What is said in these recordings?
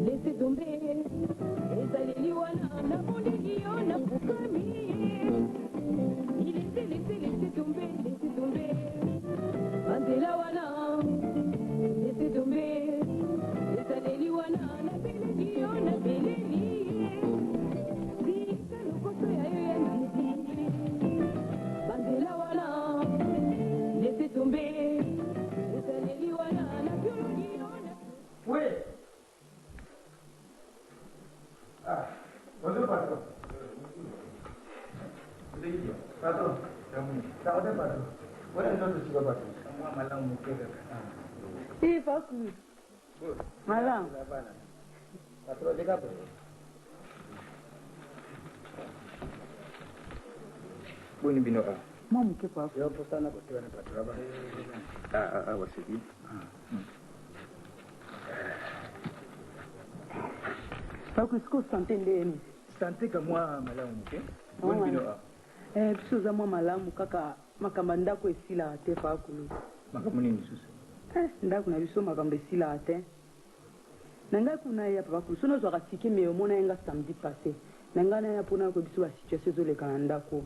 Laissez tomber, et allez la bonne laissez tomber, Mandela wana, laissez tomber, et allez la belle si le côté Mandela wana, laissez tomber, et allez la oui. Ah, bonjour patron. Patron, ça va patron. Voilà un autre cigarette patron. Moi, malam, mon frère. Si, Fakou. Malam. Patron, regarde. Boni bino a. Moi, mon kepa. Yo, pour ça, on a porté un patron. Ah, c'est bien. Fakou, est-ce que vous sentez ndeni? Santé que moi, malamu, ok? Boni bino a. Biso za moi malamu kaka makamba ndako esila te Fakou. Makambo nini susu? Ndako na biso makamba esila te. Nanga kuna ya Fakou, sono zo ratiki me omona nga samedi passé. Nanga na ya pona ko biso ba situation zo le kana ndako.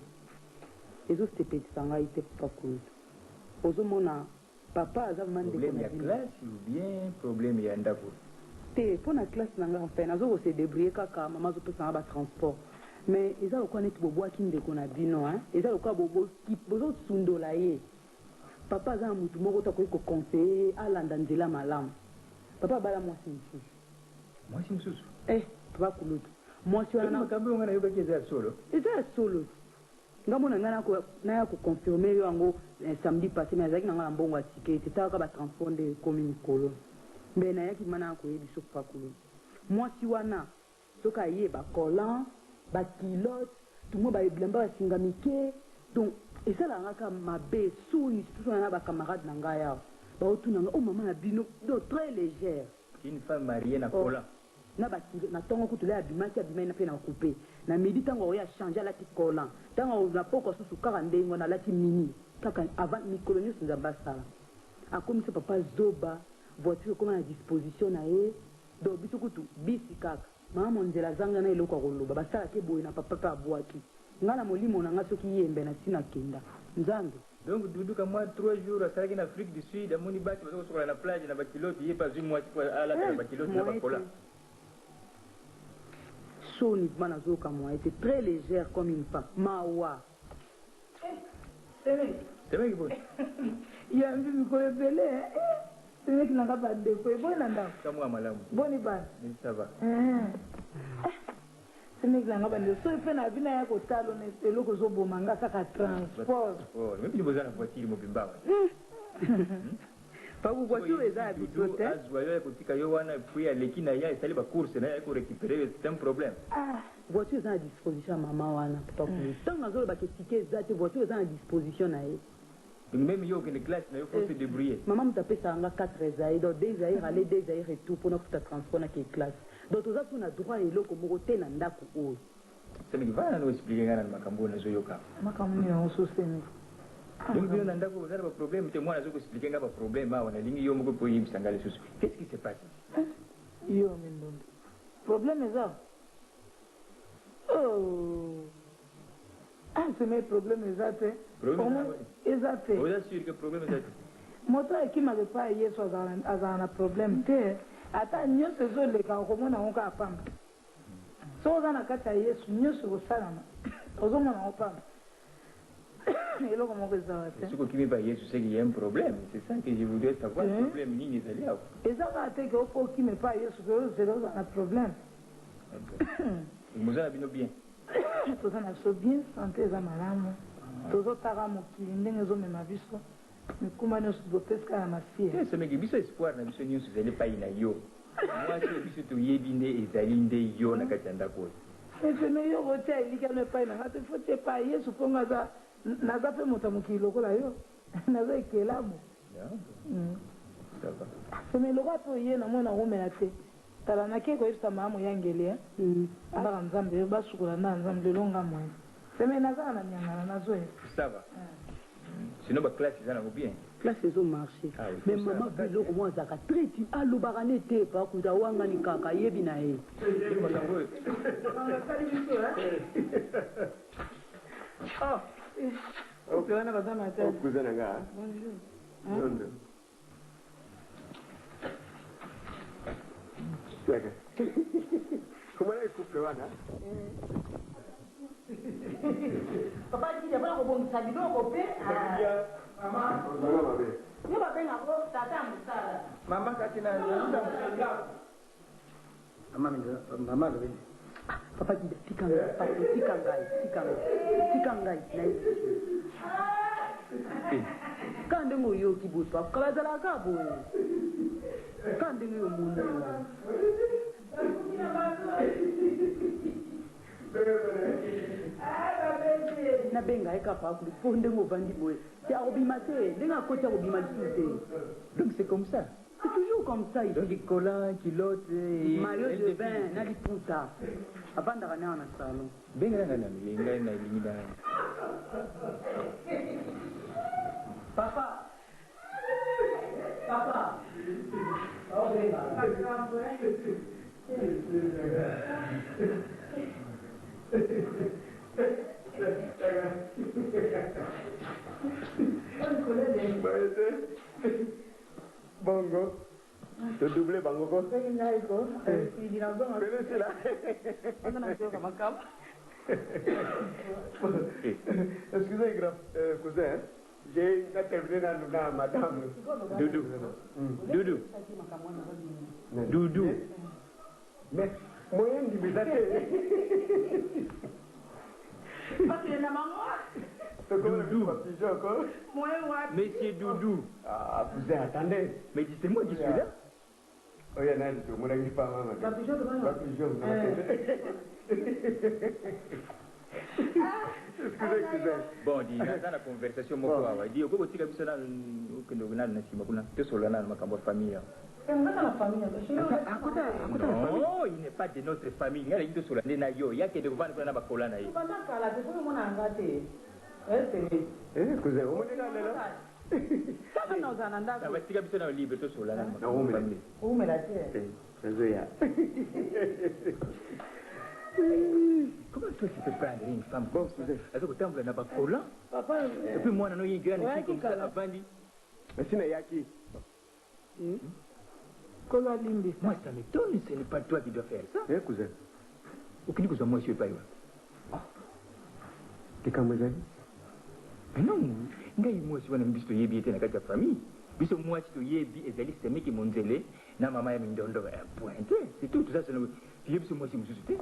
Ezo stepeti sanga ite Fakou. Ozo mona papa aza mande ko problème ya classe ou bien problème ya ndako? Te pona classe nanga en fait nazo ko se débrouiller kaka mama zo pesa ba transport. Mais ils ont quoi net bobo qui ndeko na bino hein ils ont quoi bobo qui bozo sundola ye papa za mutu moko ta ko conseiller alanda nzela malamu papa bala moi si msusu papa kulutu moi si wana makambo ngana yoba keza solo solo ngamona ngana ko na ya ko confirmer yo ngo samedi passé mais azaki ngana mbongo atike c'était ka ba transport de commune kolo mais na yaki mana ko yebi so papa kulutu moi si wana soka ye ba collant ba kilote tout le monde ba blamba singa mike donc et ça la ngaka mabe sous tout na ba camarade nanga ya ba otuna oh maman na bino donc très légère une femme mariée na kola na ba na tongo kutula abimaki abimai na pe na couper na midi tango ya changer la ti kola tango na poko susu 40 ngo na lati mini kaka avant mikolonio nzamba sala akomi ce papa zoba voiture comme à disposition na ye donc biso kutu bisi kaka maman nzela zanga na eloko koloba basala ke boye na papa pa boaki ngala molimo na ngaso ki yembe na sina kenda nzango donc dudu ka moi 3 jours à Saraki en Afrique du Sud à moni bati bazo sur la plage na bakilote yé pas une moitié à la bakilote na bakola soni bana zoka moi était très légère comme une femme mawa c'est vrai que bon il y a un peu de belé c'est vrai qu'il n'a pas de défaut bon nanda comme moi malamu boni ba ça va c'est vrai qu'il n'a pas de so il fait na bina ya ko talo na eloko zo bomanga kaka transport même si vous avez la voiture mo bimba pas vous voiture les a habitué azwa ko tika yo wana puis aleki na ya esali ba course na ya ko récupérer c'est un problème voiture est à disposition maman wana papa ko tanga zo ba ke ticket za te voiture est à disposition na ye même yo que les classes na yo faut se débrouiller maman m'tapé ça nga 4 zaï donc des zaï aller des zaï retour pour notre transport na ke classe donc tout ça tout na droit et loko moko te na ndako o c'est me va nous expliquer ngana makambo na zo yoka makambo ni on so semi donc bien na ndako za ba problème te moi na zo ko expliquer nga ba problème ba wana lingi yo moko po yim sangale susu qu'est-ce qui se passe yo mindondo problème est ça c'est mes problèmes exacts exact vous assure que problème exact moto qui m'avait pas hier soit dans un problème te ata nyonso zo le ka komona ngo ka pamba so za na kata yesu nyonso ko sala na ozo mona ngo pamba eloko moko za te ce qui me pas yesu c'est qu'il y a un problème c'est ça que je voudrais savoir le problème nini ezali hapo eza ka te que faut qui me pas yesu que c'est là un problème muzana bino bien toza na biso bien santé eza malamu tozotaka mokili ndenge ezomema biso mikuma nyonso topesika na masie semeki biso espoir na biso nyonso ezali epai na yo mwasi biso toyebi nde ezali nde yo na kati ya ndako oyo efeme yo kotia elikano epai na nga te fo tie epai yesu mpongo naza mpe moto ya mokili lokola yo naza ekelamu feme lokola mpe oye na mona komela te tala nake koyebisa maamu yangeli abaka nzambe basukola na nzambe lelo nga moye feme nazala na miangana nazoye ça va Sinon, ma classe, ils en ont bien. Classe, ils ont marché. Ah oui, Mais faut ça, maman, ça, plus comment ça a traité. Allo barane te, pas kuta wanga ni kaka yebi na e. Ah. Oh, cousin Nanga. Bonjour. Bonjour. Comment est-ce que tu vas? Papa dit que voilà bon ça dit donc pe. Maman. Ni ba benga ko tata musala. Mama, katina, Maman, le Papa dit tikangai, papa tikangai. Kande mo yo kibutwa kala dala ka bo. Kande yo mundu. Na benga eka pa ku fonde ngo vandi boy. Ya obima te, denga ko cha obima te. donc c'est comme ça. C'est toujours comme ça Donc, ici. les collants, culottes, et... Maillot de bain, na li puta. Abanda kana na salon. Ben, na limida. Papa. Papa. Oh, Bongo. Tu doublé Bongo quoi? Excusez, grand cousin. J'ai intervenu dans madame. Doudou. Doudou. Doudou. Mais, moyen de me Doudou. encore. Monsieur Doudou. Ah, cousin, attendez. Mais dites-moi qui suis là. Oh, il y en a un peu. Mon ami, pas maman. Pas pigeon. Excusez, cousin. Bon, dis, dans la conversation, moi, quoi, dis, au côté de la famille. Non, il n'est pas de notre famille. Il y a des gens qui il y a que des gens qui ont cousin, au moins, là. ça va tirer sur la liberté sur la famille. Comment toi tu peux prendre une femme comme ça? Est-ce que tu as pas collant? Et puis moi, il y a une grande fille comme ça, la bandit. Mais si n'a yaki. Moi, ça m'étonne, ce n'est pas toi qui dois faire ça. Eh, cousin. Aucune chose, moi, je ne suis pas là. Tu es comme ça? Mais non, moi, je suis un bisto yebi était dans la famille. Bisto moi, je suis yebi et Zali, c'est moi qui m'ont zélé. Na maman, elle m'a donné un point. C'est tout ça, c'est le. Yebi, c'est moi qui me suis dit.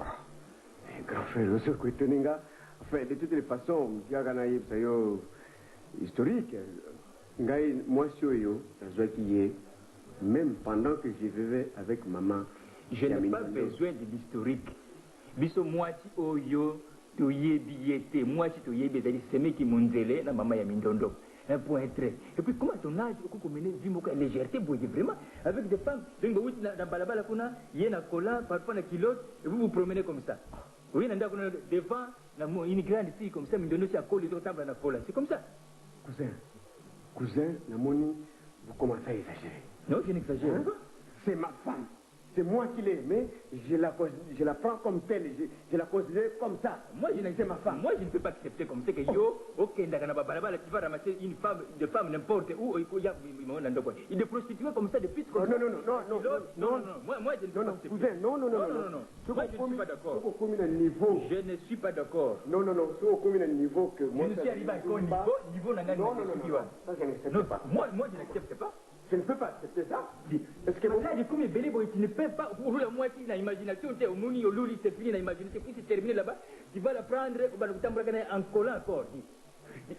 Grand frère, je sais que tu es enfin, de toutes les façons, il y a un historique. Moi, je suis même pendant que je vivais avec maman. Je n'ai pas besoin de l'historique. Biso moi, si oyo, tu yebi était. Moi, si tu yebi, c'est moi qui m'ont zélé. Na maman, elle m'a donné un point très. Et puis, comment ton âge, comment mener vie, légèreté, vraiment, avec des femmes, donc, vous, dans Balabala, il y a un collant, parfois un kilote, et vous vous promenez comme ça. Oui, devant une grande fille comme ça, mais donne aussi à coller sur table à coller. C'est comme ça. Cousin, Namoni, vous commencez à exagérer. Non, je n'exagère pas. C'est ma femme. C'est moi qui l'ai aimée. Je la prends comme telle. Je la considère comme ça. Moi, c'est ma femme. Moi, je ne peux pas accepter comme ça que yo, ok, tu vas ramasser une femme, de femme n'importe où, il est de prostituée comme ça depuis trop longtemps. Non. Moi, je ne peux pas accepter. Cousin, non. Moi, je ne suis pas d'accord. Je ne suis pas d'accord. Non. C'est au combien de niveau que moi. Je suis arrivé à un niveau n'a Non. Ça, je n'accepte pas. Moi, je n'accepte pas. Je ne peux pas accepter ça. Est-ce que là, du coup, mes bébés, tu ne peux pas, pour la moitié, dans l'imagination, tu es au Mouni, au Louli, c'est fini, dans l'imagination, puis c'est terminé là-bas, tu vas la prendre, en collant encore.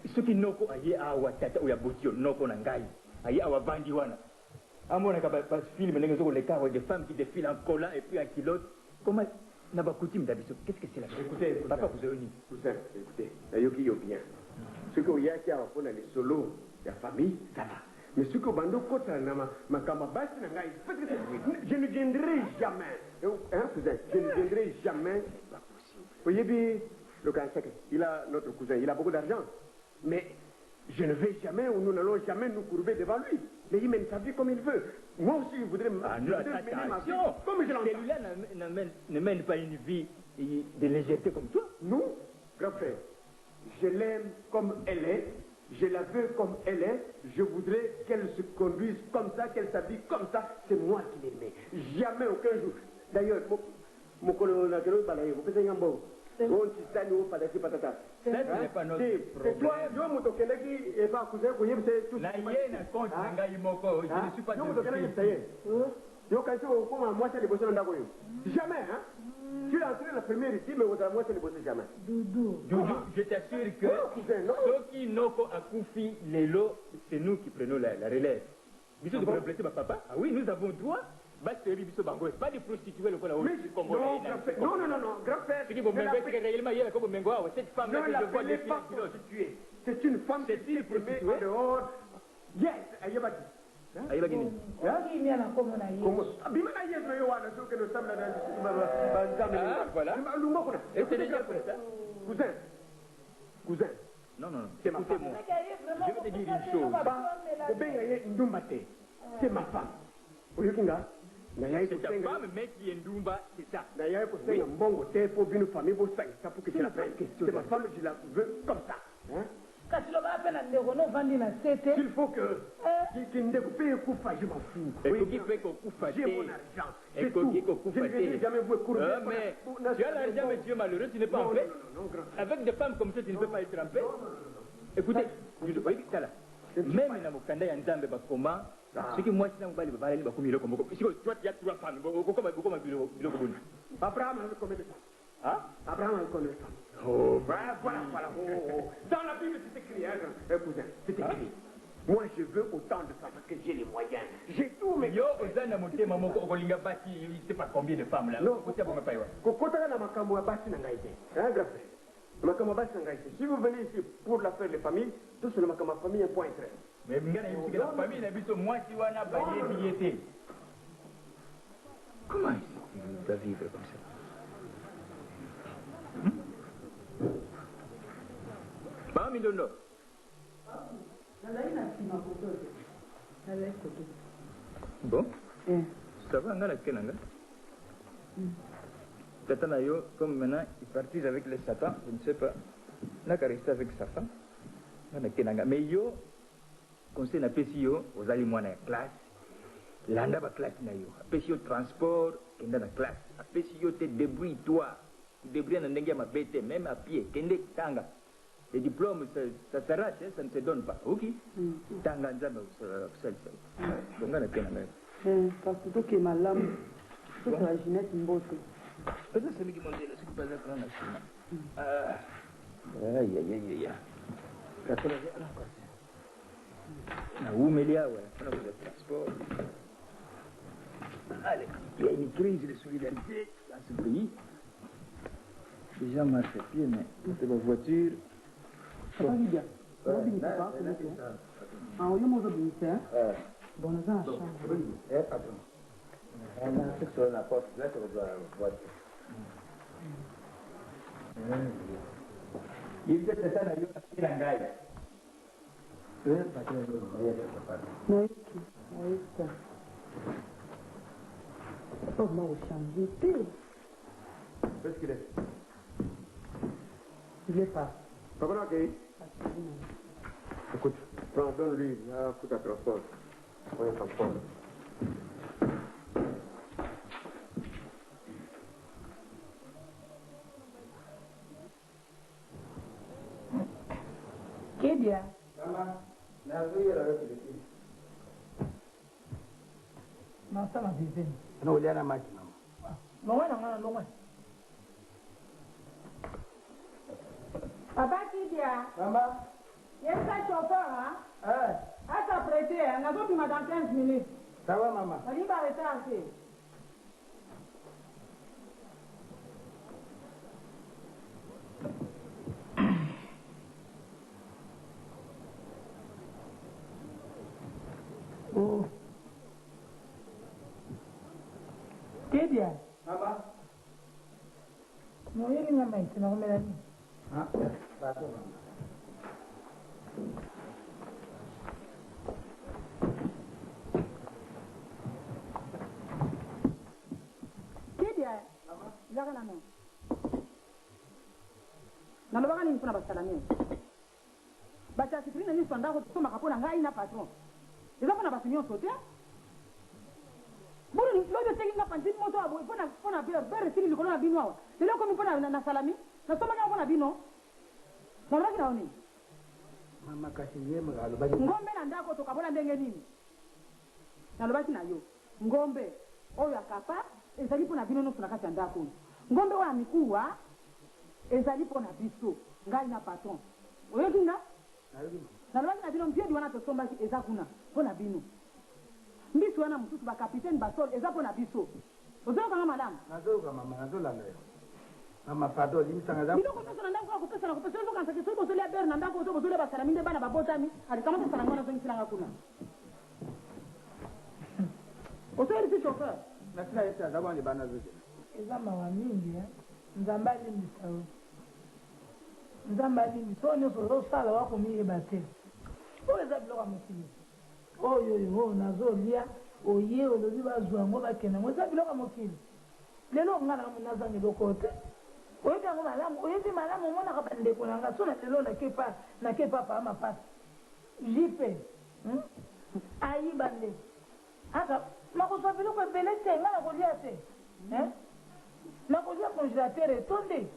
Ce qui n'ont pas, aïe, awa, tata, ou ya botio, n'ont pas n'angai, aïe, awa, bandiwana. À mon avis, pas film, les cas des femmes qui défilent en collant et puis en kilote. Comment, n'a pas coutume d'habitude? Qu'est-ce que c'est là? Écoutez, papa, vous avez dit. Écoutez, Yoki bien. Ce qu'il y a qui a fait dans les solos, la famille, ça va. Mais ce que Bando Kota ma kamabas je ne viendrai jamais. Hein, cousin, je ne viendrai jamais. Pas possible. Voyez bien, le cancer, il a notre cousin, il a beaucoup d'argent. Mais Je ne vais jamais, ou nous n'allons jamais nous courber devant lui. Mais il mène sa vie comme il veut. Moi aussi, je voudrais, mener ma vie comme je l'entends. Celui-là ne mène pas une vie de légèreté comme toi. Non, grand frère. Je l'aime comme elle est. Je la veux comme elle est. Je voudrais qu'elle se conduise comme ça, qu'elle s'habille comme ça. C'est moi qui l'aimais. Jamais, aucun jour. D'ailleurs, mon colonel, vous faites un bon. Ça, ce n'est pas notre problème. Jamais, hein? Tu es entré la première ici, mais vous avez ne jamais. Doudou, je t'assure que ceux qui n'ont pas accoufi les lots, c'est nous qui prenons la relève. Bisous de compléter ma papa. Ah oui, nous avons droit. Pas de prostituer le Congolais. Non, grand frère. Cette femme là, je vois les prostituée. C'est une femme qui est prostituée en dehors. Yes, Ayabaki. Ayabaki. Voilà. Et c'est déjà pour ça. Cousin. Non, écoutez-moi. Je vais te dire une chose. C'est ma femme. C'est ta femme, mais qui est Ndumba, c'est ça. C'est ma femme, je la veux comme ça. Il faut que. Je m'en fous. J'ai mon argent. C'est tout. Je ne vais jamais vous courber. Mais tu as l'argent, mais tu es malheureux, tu n'es pas en paix. Avec des femmes comme ça, tu ne peux pas être en paix. Écoutez, je voyez ça là. Même dans mon candidat, il y a un comment. Ce que moi, je ne vais pas aller au milieu comme toi, tu as 3 femmes. Abraham a combien de femmes? Hein? Abraham a combien de femmes? Oh, voilà. Dans la Bible, c'est écrit, hein, cousin, c'est écrit. Moi, je veux autant de femmes parce que j'ai les moyens. J'ai tout, mais. Yo, Ozana Moté, maman, Olinga Bati, il ne sait pas combien de femmes là. Non, si vous venez ici pour l'affaire de famille, tout sur ma famille est point très. Mais la famille n'a vu moi qui va n'a pas billetté. Comment il va vivre comme ça? Bah, Milono. Bon, ça va, on a la kenanga. Tata yo, comme maintenant, il partise avec les satans, je ne sais pas. N'a qu'à rester avec sa femme. On a kenanga. Mais yo, conseil n'a pas si yo, aux aliments dans la classe. L'anda ba classe na yo. Après si yo transport, kenda na classe. Après si yo te débrouille-toi. Tu débrouilles dans ndenge ma bête, même à pied, kende tanga. Les diplômes, ça s'arrache, ça ne se donne pas. Ok? Tanga nzamba ça. Donc on a kenanga. Parce que tout est malade. Toute la jeunesse est beau. Peut-être c'est lui qui m'a dit, ce qui passe à la Chine. Aïe. Où Mélia, ouais, on a besoin de transport. Allez, il y a une crise de solidarité dans ce pays. Les gens marchent à pied, mais c'est la voiture. Ça va bien. Ça va bien, papa. Ah, oui, moi, je vais bien. Bon, on a un champ. Pardon. On a sur la porte, là, sur la voiture. Il y a des gens qui ont un Oh, moi, au champ. Qu'est-ce qu'il est? Il est pas. Papa, ok. Écoute, prends, donne-lui, là, faut ta transport. On est transport. Kedia. Maman, la vie est avec les filles. Non, ça m'a dit. Non, il y a la machine, maman. Non. Papa Kedia. Maman. Il y a un chauffeur, hein? À s'apprêter, hein? On a d'autres dans 15 minutes. Ça va, maman? On va arrêter assez. Oh. Kedia. Maman. Non, il y a une main, c'est normal. Ah, pardon, maman. nano nalobaka nini mpona basalami bato ya sikrine nyonso ndako tosomaka mpona ngai na patron eza mpona bato nyonso te bolo lobi osengi nga panzi moto aboye mpona bere esili likolo na bino awa lelo okomi mpona na salami nasomaka mpona bino nalobaki na yo nini mama kasi ye alobaki ngombe na ndako tokabola ndenge nini nalobaki na yo ngombe oyo akapa ezali mpona bino nyonso na kati ya ndako oyo ngombe oyo ya mikuwa ezali mpona biso ngai na patron oyoki nga nalobaki na bino mpiedi wana tosombaki eza kuna mpona bino mbisi wana mosusu bakapitaine basol eza mpona biso ozolokanga malamu nazoyoka mama nazolanda yo mama pardon limisanga biloko nyonso na ndako kopesa ozokansaki soki bozolia bere na ndako ozo bozolia basalami nde bana babotami alikama tosala ngo nazongisilanga kuna osoyelisi chauffeur nasila yete azabwani bana zozela eza mawa mingi nzambe alimbisa yo nzambe alimbisa oyo nyonso ozosala wakomiyeba te oyo eza biloko ya mokili oyo nazolia oye olobi bazwa yango bakende yango eza biloko ya mokili lelo nga nazangi eloko te oyebi yango malamu oyebi malamu omonaka bandeko na nga so na lelo nake papa amapasi jipe ayiba ndeko aka nakozwa biloko ebele te nga nakolia te nakolia congélateur etonde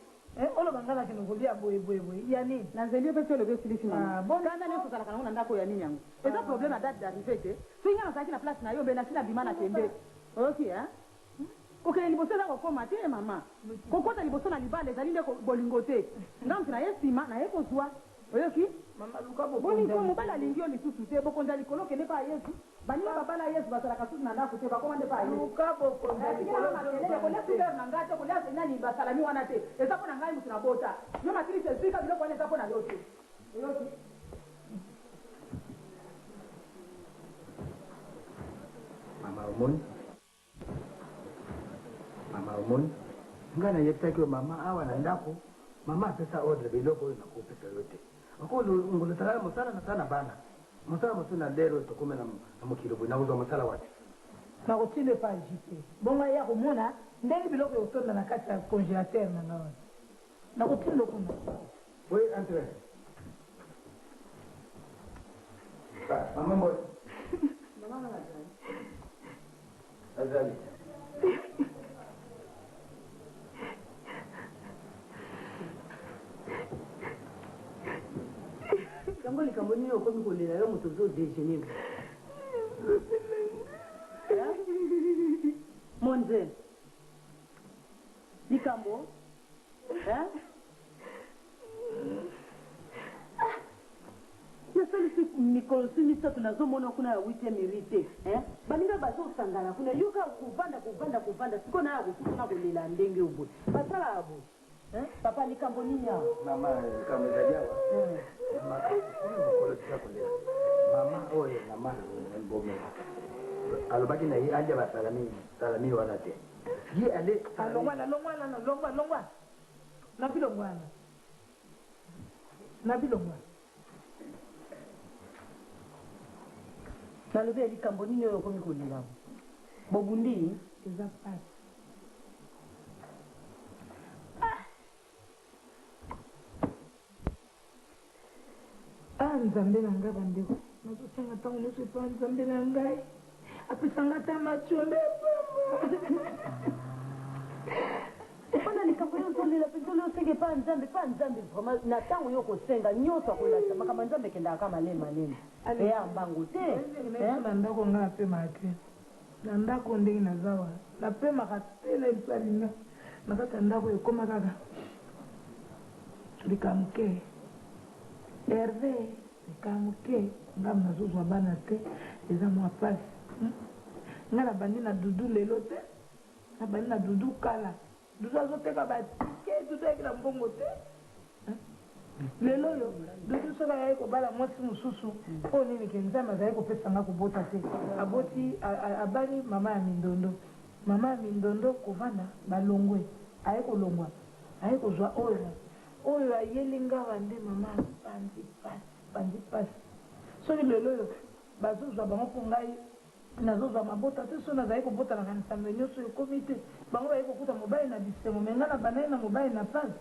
oloba nga nakende kolia boyeboyeboye ya nini nanzeli opesi olobi osilisi kanda nyonso ozalaka nango na ndako ya nini yango eza problème ya date d'arrivé te soki nga nazalaki na place na yo mbe nasi na bima na kende oyoki kokende liboso eza kokoma te mama kokota liboso na libala ezali nde bolingo te ngamsi na ye nsima na ye kozwa oyoki boniko mobali alingi yo lisusu te bokonza likolo okende pa yesu baninga babala yesu bazalaka susu na ndako te bakoma nde pa yesukolesubere na ngai te kolia nani basalami wana te eza mpo na ngai moto na bota yo makrisi esika biloko wana eza mpo na yo te oyoki mama omoni nga nayebisaki yo mama awa na ndako mama apesa ordre biloko oyo nakopesa yo te ngolotala mosala nasala na bana mosala mosusu na lero tokome na mokili boye nakozwa mosala wapi nakotinde pa jipe bongo ya komona ndenge biloko eotonda na kati ya congélateur na nga wana nakotinde kuna oui entre mama mboy azali yango likambo nini okomi kolela yo moto ozodejeuner monze likambo nasalisi mikolo si misato nazomona kuna ya 8e miri te baninga bazosangana kuna yoka kovanda siko naya kosukuna kolela ndenge oboye basala ya boye papa likambo nini awa mama likambo ezali awa mama oyo mama mbomela alobaki na ye alia basalami wana te ye ale longwana nabilongwana nalobi ya likambo nini oyo okomi kolela bobundi eza pasi nzambe na ngai bandeko nazosenga ntango nyonso epa nzambe na ngai apesanga ata machombe mpona likambo yo ozolela mpenza oli osenge pa nzambe vraiment na ntango yo kosenga nyonso akolasa makambo nzambe ekendaka ka malema eya mbango te na ndako nga napemaka te na ndako ndenge naza wana napemaka te na biso alinga na kati ya ndako ekoma kaka likamuke herve likamuke ngamu nazozwa bana te eza mwa pasi nga nabandi na dudu lelo te nabandi na dudu kala dudu azoteka batike dudu ayeki na mbongo te lelo oyo dudu soki ayai kobala mwasi mosusu oyo nini ke nzambe azali kopesanga kobota te aboti abali mama ya mindondo kovanda balongwe aye kolongwa aye kozwa oyo ayeli ngawa nde mama pandi pasi soki lelo oyo bazozwa bango mpo ngai nazozwa mabota te so nazali kobotana na nsambe nyonso ekomi te bango baye kokuta mobali na bisengo me nga na banaye na mobali na pasi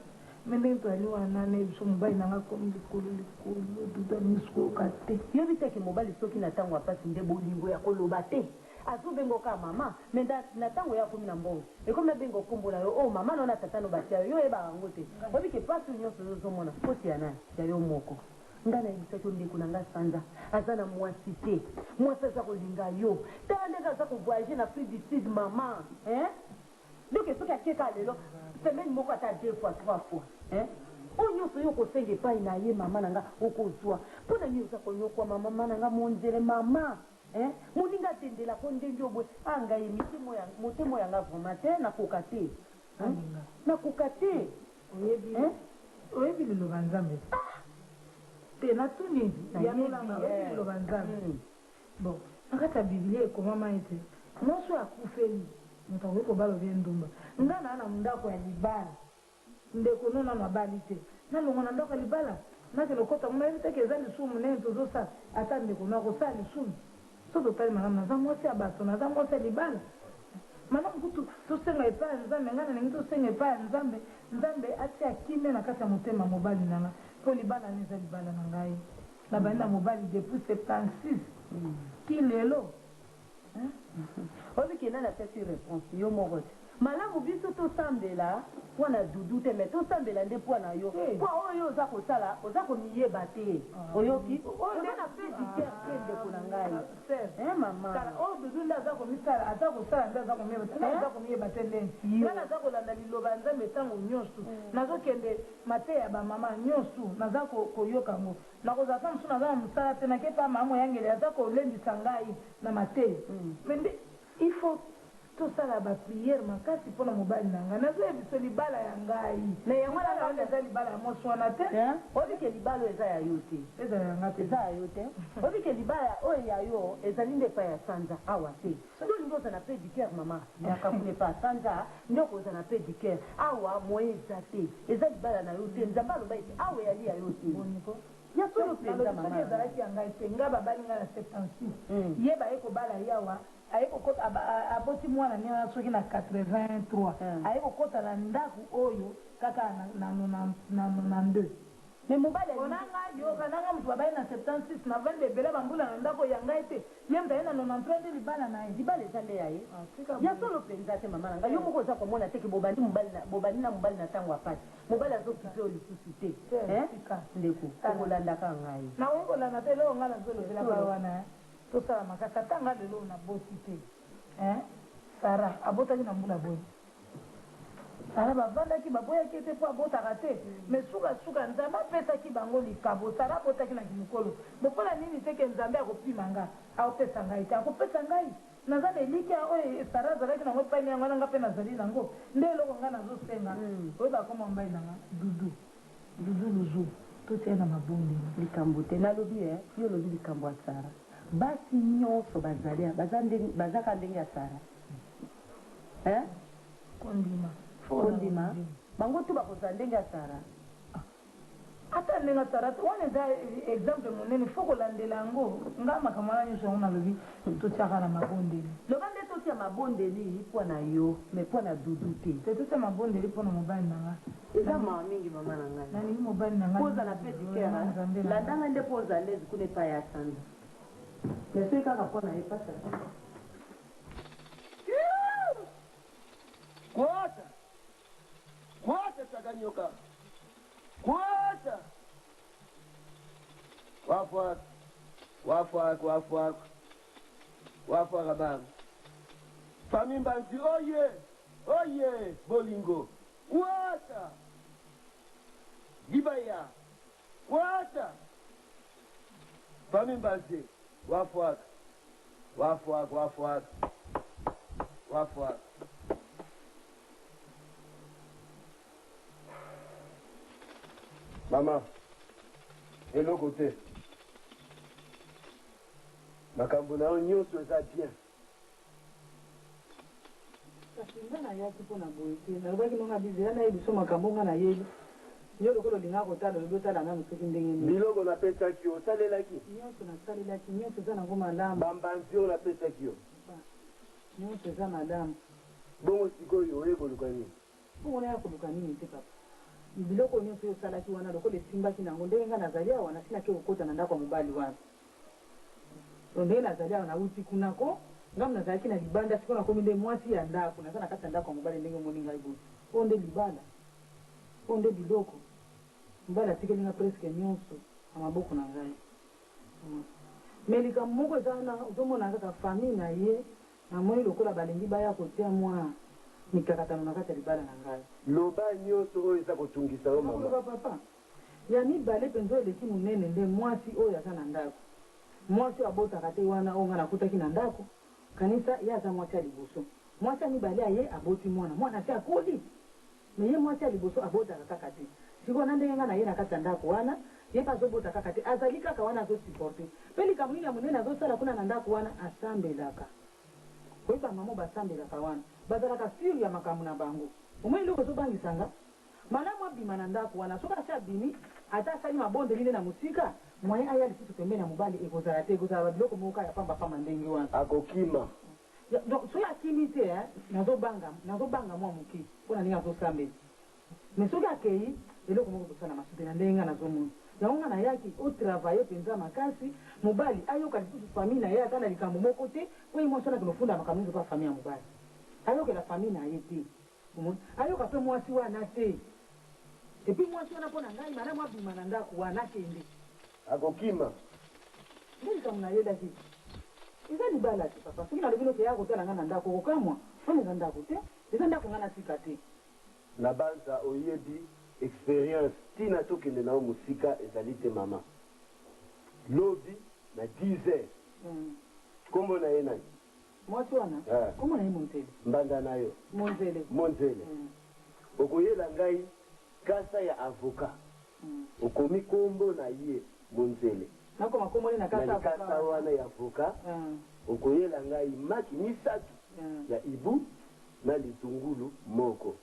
me ndenge toyali wana na biso mobali nanga komi likolo duda misukoyoka te yobi teke mobali soki na ntango ya pasi nde bolingo ya koloba te azobengoka mama me na ntango ya komi na mbongo ekomi nabenga okombola yo o mama nona tata no batia yo oyebaka yango te obi ke pasi nyonso ozomona koti ya nani ya yo moko nga nayebisaki ndeko na nga sanza aza na mwasi te mwasi aza kolinga yo tala ndenge aza kovoyage na afrique du sud mama donc soki akeka lelo semaine moko ata 2 fois 3 fois oyo nyonso yo kosenga epai na ye mama na nga okozwa mpo na nini oza konyokwa mama na nga monzele mama moninga atendela po ndenge obwe angai motemo yanga vraimen te nakoka te nakoka te oyebi liloba nzambe te natuni yanolanga oyebi liloba nzambe bon na kati ya biblia ekomama ete nyonso akufeli moto akoki kobala obie ndumba nga naa na ndako ya libala ndeko no nano abali te nalongo na ndako ya libala nakende okota ngo nayebi teke eza lisumu monene tozosala ata ndeko no akosala lisumu so totali malamu naza mwasi ya bato naza mwasi ya libala malamu kutu tosenga epai ya nzambe nga na ndenge tosenga epai ya nzambe nzambe atia kimia na kati ya motema mobali na nga mpo libala na eza libala na ngai na bandi na mobali depuis 76 ki lelo obi kenda na pesi réponse yo moko te malamu biso tosambela mpo na dudu te me tosambela nde mpo na yo mpo oyo oza kosala oza komiyeba te oyoki oza na pédicure te ndeko na ngai mama oyo dudu nde aza komisala aza kosala nde aza komiyeba te aza komiyeba te ndenge nga naza kolanda liloba ya nzambe ntango nyonso nazokende mateya ya bamama nyonso naza koyoka ngo nakozala ta mosu naza na mosala te nakepa mama moyangeli aza kolendisa ngai na mateya me nde il faut tosala bapriere makasi mpona mobali na ngai nazoyebiso libala ya ngai me yango wana eza libala ya mwasi wana te obike libala eza ya yo te eza yanga te eza ya yo te obike libala oyo ya yo ezali nde epai ya sanza awa te soki olingi oza na pédicure mama yakafuna epai ya sanza nde okoza na pédicure awa moye eza te eza libala na yo te nzambe aloba ete awa eyali ya yo te ya solo mpenza mama ezalaki ya ngai te nga babali ngai na 76 ye baye kobala yawa aboti mwana ne soki na 83 aye kokota na ndako oyo kaka na 2 me mobali onanga yoka nanga moto babaye na 76 na vande ebele bambula na ndako ya ngai te ye moto aye na 93 nde libala na ye libala eza nde ya ye ya solo mpenza te mama na ngai yo moko oza komona teke bobandi na mobali na ntango ya pasi mobali azokipe oyo lisusu te ndeko okolandaka ngai nakoki kolanda te leo ngai nazolobelaka wana tosala makasi ata nga lelo nabosi te sara abotaki na mbula boye sara bavandaki baboyaki ete mpo abotaka te me sukasuka nzambe apesaki bango likabo sara abotaki na kimokolo bopola nini teke nzambe akopima nga akopesa ngai te akopesa ngai naza na elikia oyo sara azalaki nango epai na yango nanga mpe nazali nango nde eloko ngai nazosenga oyo bakoma mbai nanga dudu luzu totia na mabonde likambo te nalobi yo olobi likambo ya sara basi nyonso bazaka ndenge ya sara kondima bango tu bakozala ndenge ya sara ata ndenge ya sara wana eza exemple monene fo kolandela yango nga makambo wana nyonso yango nalobi totiaka na mabondeli loba nde totia mabondeli mpo na yo me mpo na dudu te totia mabondeli mpo na mobali na nga eza mawa mingi mama na ngai nalingi mobali na ngai poza na pédicure landanga nde poza lezi kuna epai ya sanza mais soki kaka mpo na ye pasa kwata taganyoka kwata wafwaka banga famimbanzi oye bolingo kwata libaya kwata famimbanzi wafwaka mama eloko te makambo na yo nyonso eza bien kasi nga nayaki mpo na boye te nalobaki nonga bizela nayebi so makambo nga nayebi yo lokolo linga kotala lobotala na mosuki ndenge nini biloko napesaki yo osalelaki nyonso nasalelaki nyonso eza nango malamu bambanzi oyo napesaki yo nyonso eza malamu bongo sikoyo oye koluka nini bongo naya koluka nini te papa biloko nyonso oyo osalaki wana lokolo esimbaki nango ndenge nga nazali awa nasilaki kokota na ndako ya mobali wana ndenge nazali awa nauti kunako ngamu nazalaki na libanda sikoyo nakomi nde mwasi ya ndako naza na kati ya ndako ya mobali ndenge omoni ngai boye oyo nde libala oyo nde biloko mobali atikeli nga preske nyonso na maboko na ngai me likambo moko eza wana ozomona kaka famille na ye namoni lokola balingi baya kotia mwa mikakatano na kati ya libala na ngai loba nyonso oyo eza kotungisa yo mama papa ya mibale mpenza oyo eleki monene nde mwasi oyo aza na ndako mwasi oyo abotaka te wana oyo nga nakutaki na ndako kanisa ye aza mwasi ya liboso mwasi ya mibale aye aboti mwana te akoli me ye mwasi ya liboso abotaka kaka te sikoyo na ndenge nga na ye na kati ya ndako wana ye mpe azobota kaka te azali kaka wana azosupporte mpe likambo nini ya monene azosala kuna na ndako wana asambelaka koyeba mamo basambelaka wana bazalaka siri ya makambo na bango omoi eloko ezobangisanga malamu abima na ndako wana soki asi abimi ata asali mabondeli nde na mosika mwaye aya lisusu pembeni ya mobali ekozala te ekozala babiloko moko ya pambapamba ndenge wana akokima donc soki akimi te nazobanga mwa moke mpona ndenge azosambela mais soki akei eloko moko ekosala masupe na ndenge nga nazomona yango nga nayaki otravaille mpenza makasi mobali ayoka lisusu famille na ye ata na likambo moko te po ye mwasi wana kinofunda makambo nyonso mpa famille ya mobali ayokela famille na ye te ayoka mpe mwasi wana te epuis mwasi wana mpo na ngai malamu abima na ndako wana akende akokima nde likambo nayelaki eza libala te papa soki nalobi noke ya kotala nga na ndako kokamwa wana eza ndako te eza ndako nga nasika te na banza oyebi expérience ntina tokende nao mosika ezali te mama lobi na 10 heures kombo na ye nani mwasi wana kombo na ye monzele mbanda na yo monzele okoyela ngai kasa ya avocat okomi kombo na ye monzele nakoma kombo na kasa wana ya avocat okoyela ngai maki misatu ya ibu na litungulu moko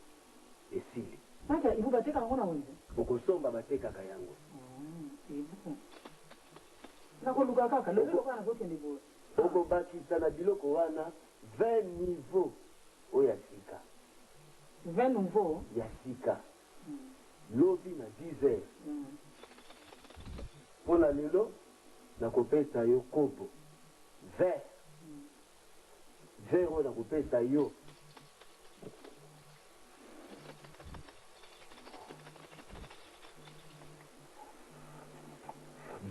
esili maka ibu bateka yango na wenze okosomba batekaka yango ibu nakoluka kaka lobeloko wana nazokende boye okobakisa na biloko wana 20 niveau oyo ya sika 20 nouveau ya sika lobi na 10 heures mpona lelo nakopesa yo kopo vert oyo nakopesa yo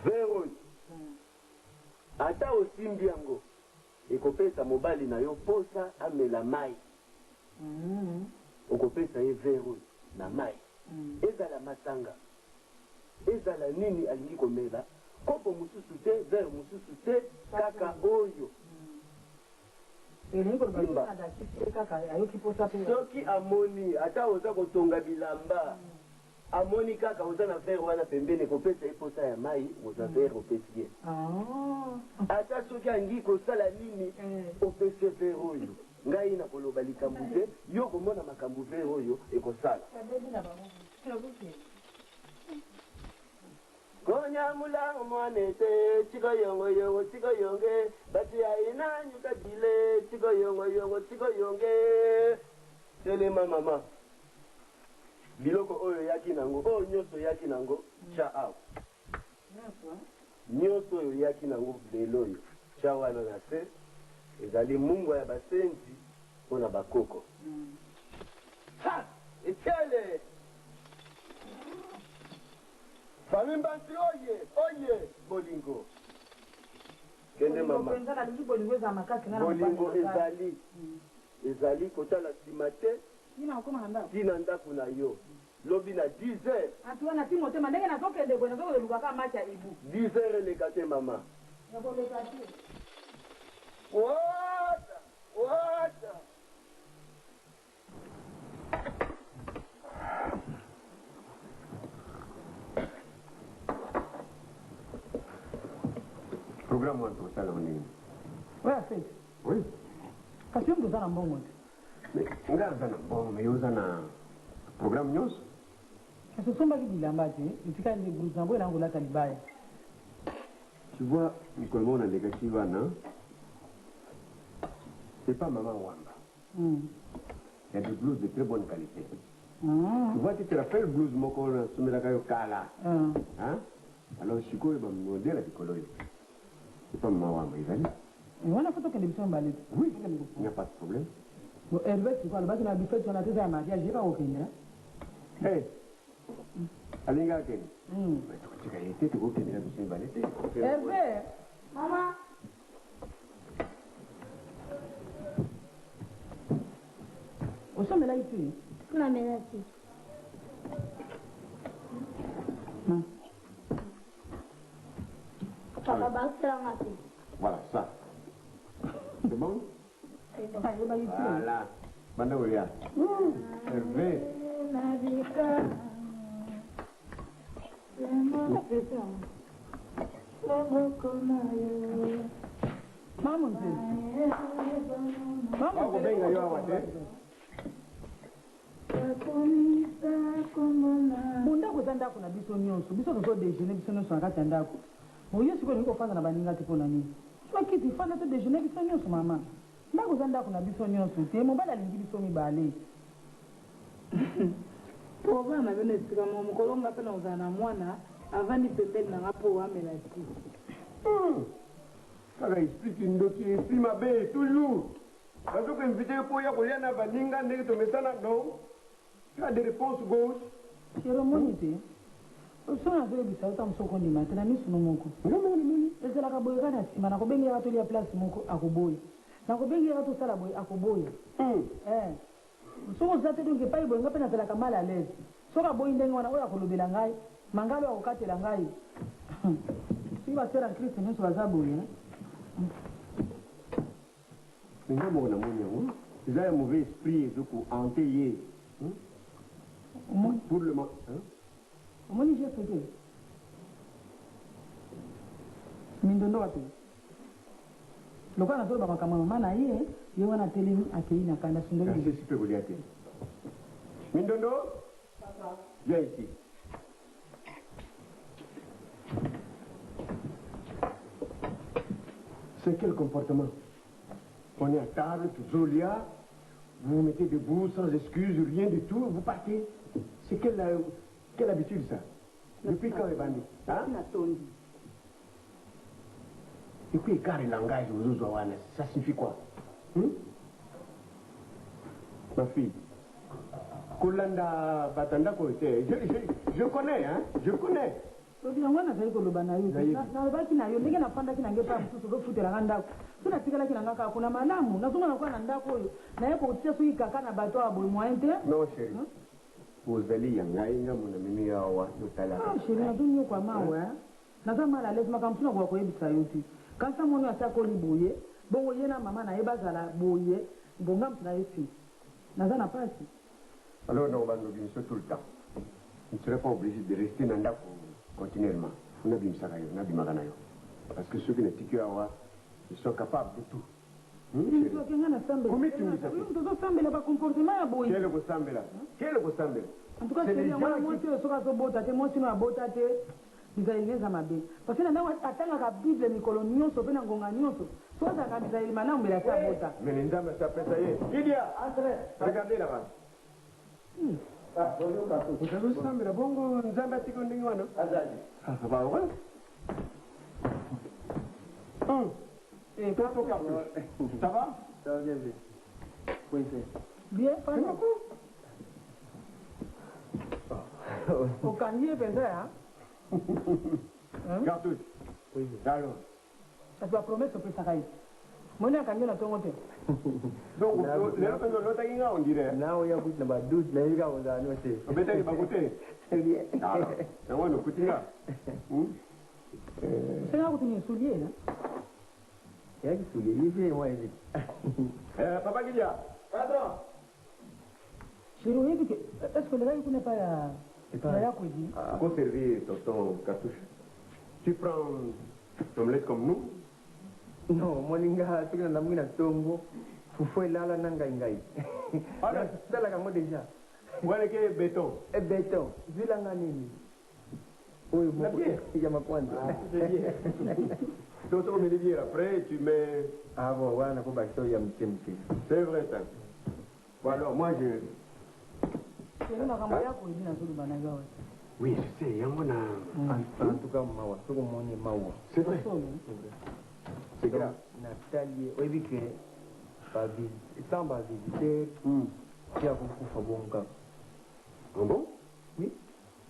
vert oyo ata osimbi yango ekopesa mobali na yo posa amela mai okopesa ye vert oyo na mai ezala masanga ezala nini alingi komela kopo mosusu te vert mosusu te kaka oyo soki amoni ata oza kotonga bilamba amoni kaka oza na vert wana pembeni kopesa ye posa ya mai oza vert opesi ye ata soki alingi kosala nini opesi vert oyo ngai nakoloba likambo te yo komona makambo vert oyo ekosala konyamula mwanete chikoyongoyongo chikoyonge bati aina nyukabile chikoyongoyongo chikoyonge telema mama biloko oyo yaki nango oyo nyonso yaki nango cha awa nyonso oyo yaki nango lelo oyo cha wana na se ezali mungwa ya basenzi mpona bakoko etiele fami mbansi oye bolingo kende mama bolingo ezali kotala nsima te tina ndako na yo lobi na 10 heures atuwana ti motema ndenge nazokende boye nazokolelukaka match ya ibu 10 heures eleka te mama wata programme wana tokosala nini oyo afete oui kasi yo mtu oza na mbongo te nga aza na mbongo me yo oza na programme nyonso Ce sont pas qui dit là-bas, tu sais, les brouses en bois, là, on l'a talibé. Tu vois, comment on a négatif, non? C'est pas Maman Wamba. Il y a des blouses de très bonne qualité. Tu vois, tu te rappelles le blouse Moko, Sumelakayo Kala. Hein? Alors, Chico, il va me modèle à Piccolo. C'est pas Maman Wamba, il va dire. On a photo qu'elle est sur balai. Oui, il n'y a pas de problème. Bon, Hervé, c'est quoi? Le bas, tu m'as dit, fait, on a tout à mariage, j'ai pas aucun, hein? Hey! Alinga Ken. Tu as été, tu as été, tu as été. Hervé! Maman! Où sont là ici? La mélatie. Papa, Voilà, ça. C'est bon? c'est bon. Voilà. Banda Ouya. Hervé. Maman, Maman, venga yo awate. ndako eza ndako na biso nyonso biso tozodejeuner biso nyonso na kati ya ndako oyo sikoyo olingi kofanda na baninga te mpona nini soki tifanda todejeuner biso nyonso mama ndako eza ndako na biso nyonso te mobali alingi biso mibale po bana bino esika mokolo nga mpe na kozala na mwana avandi pembeni na nga mpo amela ti kaka esprit ndoki esprit mabe toujours bazokoinvite mpo ya kolia na baninga ndenge tomesana donc tu as des réponses gauche eromoni te so nazoyebisa ota mosoko ondima te na misu no moko ezalaka boye kaka na nsima nakobengela tolia place moko akoboya nakobengela tosala boye akoboya soki oza te donc epai boye nga mpe nazalaka mal à l'aise soki aboyi ndenge wana oyo akolobela ngai mangalo akokatela ngai soki basera kriste nyonso baza boye nga moko namoni yango eza ya mauvais esprit ezokohante ye pour le moment omoni je fete mindondo wapi lokola nazoloba makambo mama na ye ye wana telemi akei na kanda sindosipe kolia te mindondo viens ici c'est quel comportement? On est à table, toujours là, vous vous mettez debout sans excuse, rien du tout, vous partez. C'est quelle habitude ça? Depuis quand les bandits? Hein? Et puis, car le langage aux autres, ça signifie quoi? Ma fille, Kolanda Batanda Kote, je connais, hein? Je connais. yango nazali koloba na yo nalobaki na yo ndenge nafandaki na nge pa mosusu ozofutelaka ndako so natikalaki na nga kaka kuna malamu nazomona koya na ndako oyo naye kotia soki kaka na bato awa boye moyen te non chéri ozali ya ngai nga mona mimi awa totala chéri nazonyokwa mawe naza mal à l'aise makambo so nakoka koyebisa yo te kasi amoni asakoli boye bongo ye na mama na ye bazala boye bonga moto na ye fi naza na pasi alors na obandoli biso tout le temps ne serait pas obligé de rester na ndako continuellement. On a bien ça, on a bien magana. Parce que ceux qui ne tiquent à ils sont capables de tout. Comment tu me dis quel est le sambela? Quel est le sambela? En tout cas, c'est les gens qui sont botate, moi je suis botate, bizaïleza mabe. Parce que nana atanga ka Bible mikolo nyonso pe na ngonga nyonso. Soit ça ka bizaïl mana mbela sa bota. Mais ndama ça peut ça y est. Lydia, regardez là-bas. Vous savez, la bongo, nous avons bâti qu'on est là. Ah, ça va, ouais. Et toi, ton carton, ça va? Ça va bien, bien. Oui, c'est. Bien, pas mal. Au canier, peut-être, hein? Cartouche. Oui, alors. Ça doit promettre que ça aille. Moi, je suis à ton côté. Donc, on dirait. Now you put number 12, now you go down. On peut aller bagoter. Alors, c'est moi, nous coûtons là. C'est là où tu es soulié, là. Il y a qui soulié, il y a moi. Papa Guilla. Pardon. Chérie, est-ce que le gars, il ne connaît pas la cuisine? Conserver ton cartouche. Tu prends l'omelette comme nous? Non, molinga tu na tongo fufu lala nanga ngai. Ala sala kamo déjà. Mwaneke béton. Et béton. Vu la nganini. Oui, mon frère. Il y a ma pointe. Donc, on met les bières après, tu mets. Ah bon, voilà, on va faire un petit. C'est vrai, ça. Bon, alors, moi, je. Oui, je sais, il y a mon En tout cas, mawa. C'est comme mon mawa. C'est vrai. C'est grave. Nathalie, oui, que. Sans bas visiter. Qui a beaucoup fait bon cas. Ah bon? Oui.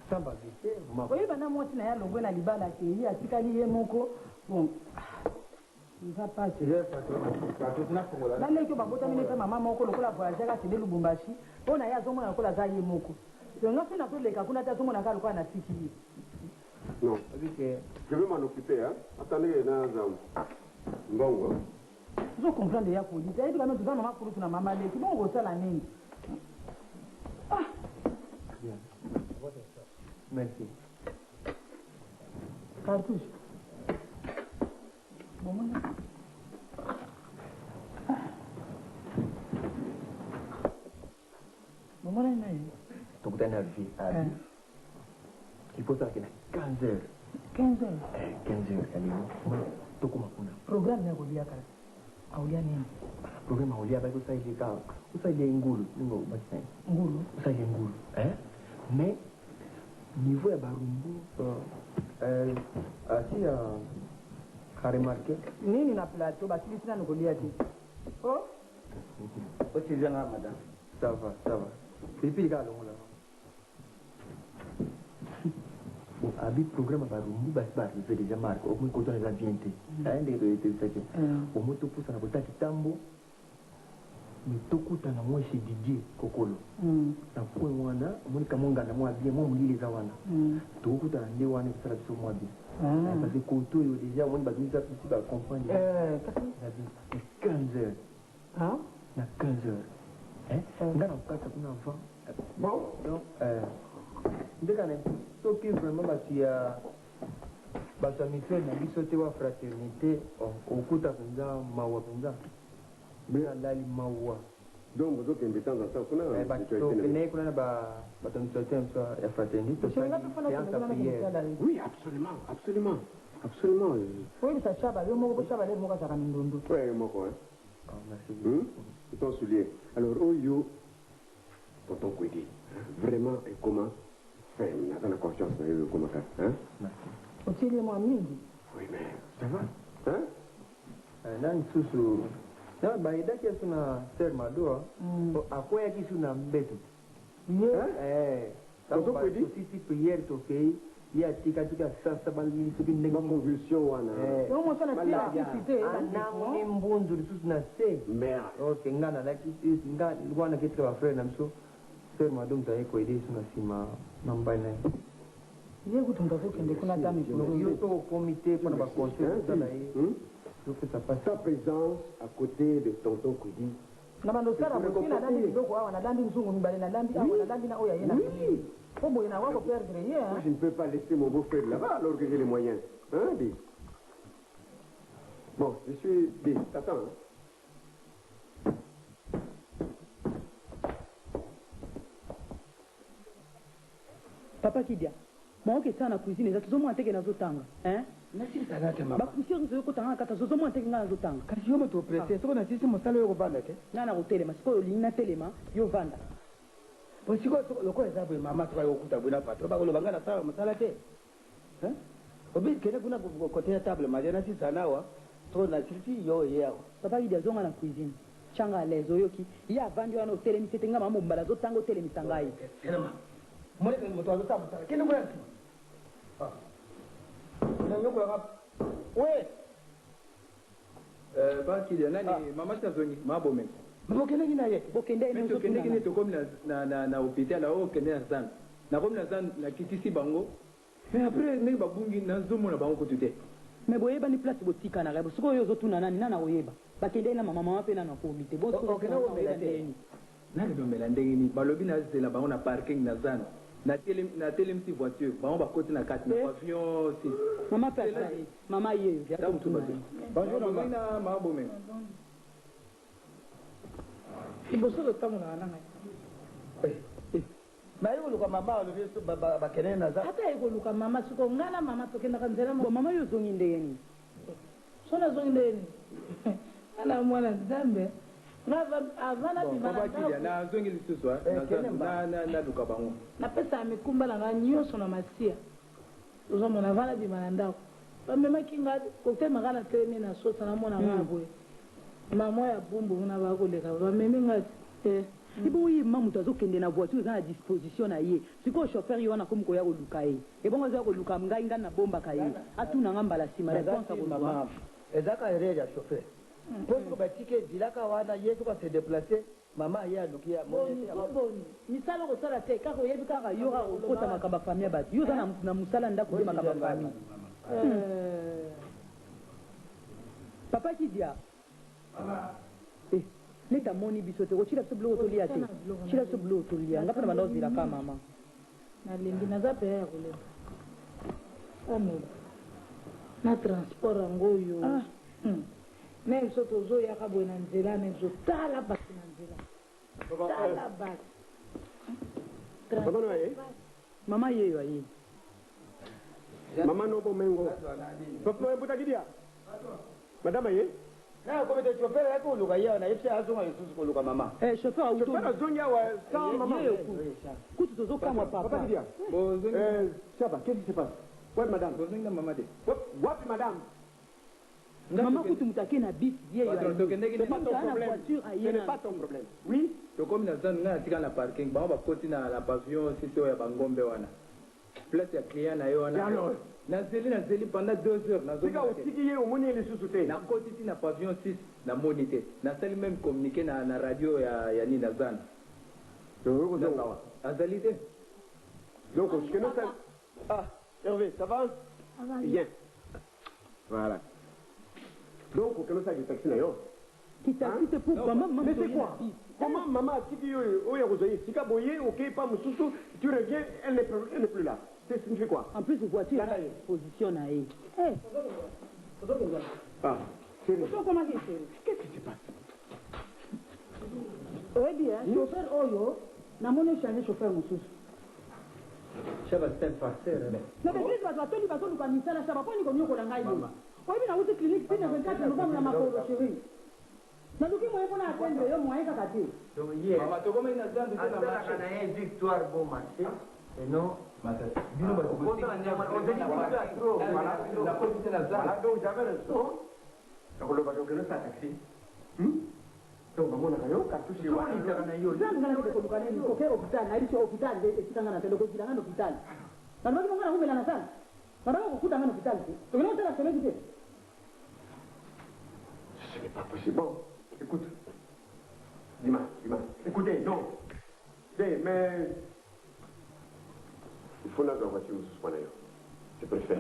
Sans bas visiter. Oui, ben, moi, tu n'as pas le libala qui est à Tikali Moko. Bon. Il va passer. Là, les gens qui ont été maman Moko, le voyage à Télé Lubumbashi, on a yazo mona kola zaye Moko. Je n'ai pas fait les kakuna tazo mona kala kwa na Tikili. Non. Je vais m'en occuper, hein. Attendez, bon. Je comprends déjà pour dire. Il y a des gens qui ont maman qui vont au la nez. Merci. Cartouche. Bon, Donc, tu as vie à vie. Il faut ça qu'il y a 15 heures. 15 heures. 15 heures, elle est où? Tu comment on a? Programme n'est pas lié à Aulia Nene. Programme Aulia, parce que ça il est calme. Ça il est Ngulu. Ngulu. Ça il est Ngulu. Hein? Mais, niveau de Barumbu, si a remarqué. Nini na plateau, bah si tu n'as pas lié. Oh? Aussi bien, madame. Ça va, ça va. Et puis, regarde, on l'a. Bon, avec le programme Barumbu, bah, c'est déjà marqué. Au moins, quand on est ambienté. Au moins, tout pour ça, on a Tambo. Mais tout coup, on a moins chez Didier Kokolo. Na kwa wana, mwini kamonga na mwa bien, mwa mwili za wana. Tout coup, on a des wana qui sera sur moi bien. Parce que Koto, il y a déjà, on va dire ça, ici, va comprendre. 15 heures. Ah? Na 15 heures. Hein? Ngana ukata kuna enfant. Bon, donc, ndekane, soki vraiment basi ya mifele na biso te wa fraternité okuta penza mawa penza bena lali mawa donc vous avez de temps en temps kuna na bato mitote ya fraternité séance à prière. Oui, absolument, absolument, absolument. Oui, ça chaba, le mot chaba le mot ka saka mindondo. Ouais, moi quoi. Merci. C'est ton soulier. Alors, Oyo, tonton Kwedi, vraiment, et comment faire? On a la conscience de comment faire, hein? Merci. Au-dessus de moi, midi. Oui, mais ça va, hein? Nani susu, na baida kia suna ser madoa, akoya ki suna mbetu. Tonton Kwedi? Sisi prière tokei, ya tika sasa bali suki Ma convulsion, wana. Non, moi, ça n'a pas cité. Anamu ni mbundu susu na se. Merde. Ok, ngana laki nga wana kitu wa frère namso. Ser madum ta eko ide suna sima namba na. Ye kutumba kende kuna dami Donc yo to comité pour ba conseil ça là. Je fais ça pas sa présence à côté de tonton Kwedi. Na bando sara ko kina dambi kidogo hawa na dambi mzungu mbali na dambi hawa na dambi na oya yena. Kombo ina wako perdre ye. Moi, je ne peux pas laisser mon beau-frère là-bas alors que j'ai les moyens. Hein, Di? Bon, je suis... Di, t'attends, hein? Papa Kidia, moi qui suis en cuisine, j'ai toujours moins de temps. Hein? Merci, ça va te Ba kusiyo zo ko tanga kata zo mo teke ngana zo tanga. Kasi yo moto presse, so na sisi mosala yo vanda ke. Nana ko telema, siko lina telema yo vanda. Bo siko loko eza bo mama to yo kuta buna patro ba ko lo bangana sala mosala te. Hein? Obi kene kuna ko côté table ma jana si sanawa, to na sisi yo yao. Papa Kidia zo ngana cuisine. Changa lezo yoki, ya vandi wana telemi setenga mama mbala zo tango telemi sangai. Selema. Mole ke moto azo table sala. Kene mwana. Ouais. Baki dia nani mama sazongi mabome. Mbokele ngina ye. Bokende ino zo kende kene to comme na hôpital là o kende na zan. Na comme na zan la kitisi bango. Mais après ne ba bungi na zomo na bango kotute. Mais boyeba ni place botika na rebo. Siko yo zo tuna nani nana oyeba. Bakende na mama pe na na komite. Bo so okena o melate. Nani do melande ni balobi na zela bango na parking na zan. Na télé petite voiture ba on ba côté na 4 avion 6 mama pesa mama yeyo ya bonjour mama na mabome iboso de tamu na nanga Mais il y a maman, il y a ata ekoluka mama siko nga na mama tokendaka nzela Bon, mama yo zongi ndeni. so nazongi ndeni ana mwana nzambe avana babakilia na zongi lisusu naluka bango napesa mikumba na nga nyonso na masia ozomona avana bima na ndako bamemaki nga kotemaka na telemi na sosa namona nga boye mama ya bumbu na bakoleka bamemi nga ibo oyima moto azokende na voiture eza na disposition na ye sikoyo chauffeur ye wana komi koya koluka ye ebongo aza koluka ngai nga nabombaka ye atunanga mbala nsima réponse akolwa ezaka erreur ya chauffeur mpo batike dilaka wana ye soka se déplacer mama ye alukia boni misala kosala te kaka oyebi kaka yo kaka okota makambo ya famille ya bato yo oza na mosala ndako te makambo ya famille papa kidia neta moni biso te kotila biso biloko tolia te tila biso biloko tolia nga mpena banda ozilaka mama nalembi naza peya ya kolemba amela na transport yango oyo na biso tozoyaka boye na nzela na biso tala basi na nzela tala basi mama yeyo aye mama nobo mengo papa butakidia madame ye na komite chauffeur yako oluka ye na yepse azonga lisusu koluka mama chauffeur auto chauffeur azonga wa sans maman kutu tozokamwa papa Chaba, qu'est-ce qui se passe? Ouais, madame. Wapi, madame? Maman, kutu mutake na bis yeyo c'est pas ton problème. Ce n'est pas ton problème. Oui? tokomi na zone nga natika na parking bango bakoti na pavillon sisi oyo ya bangombe wana place ya client na ye wana nazeli pendant 2 heures sika otiki ye omoni lisusu te nakoti ti na pavillon 6 namoni te nasali même communiqué na radio ya nini na zana azali te donc keno ça ah Hervé ça va bien voilà donc keno ça qui taxi na yo qui taxi te pour maman mais c'est quoi comment maman tiki yo oya kozoyi sika boye OK pas mususu tu reviens elle n'est plus là c'est signifie quoi en plus voiture là position na ye ah c'est comment qu'est-ce qui se passe oui bien chauffeur oyo namoni changer chauffeur mususu Chaba c'est un farceur mais puis batoli batoluka misala chaba poni konyokola ngai boye oyebi na uti clinique pina 24 novembre na makolo chérie naluki moye mpona atendre yo moye kaka te mama tokomai na zandu te na marché na ye victoire bon marché et non bino bakokoti na zana donc j'avais raison nakoloba kokeno sa taxi donc bamonaka yo kartouche wana na yo zangana koluka nini koke hôpital nayebi hôpital etikanga na tele kokilanga na hôpital nalobaki monga nakumelana sana nadaka kokutanga na hôpital te tokena kosala semeki te ce n'est pas possible bon écoute Dima écoutez non mais il faut la voiture suspendre yo je préfère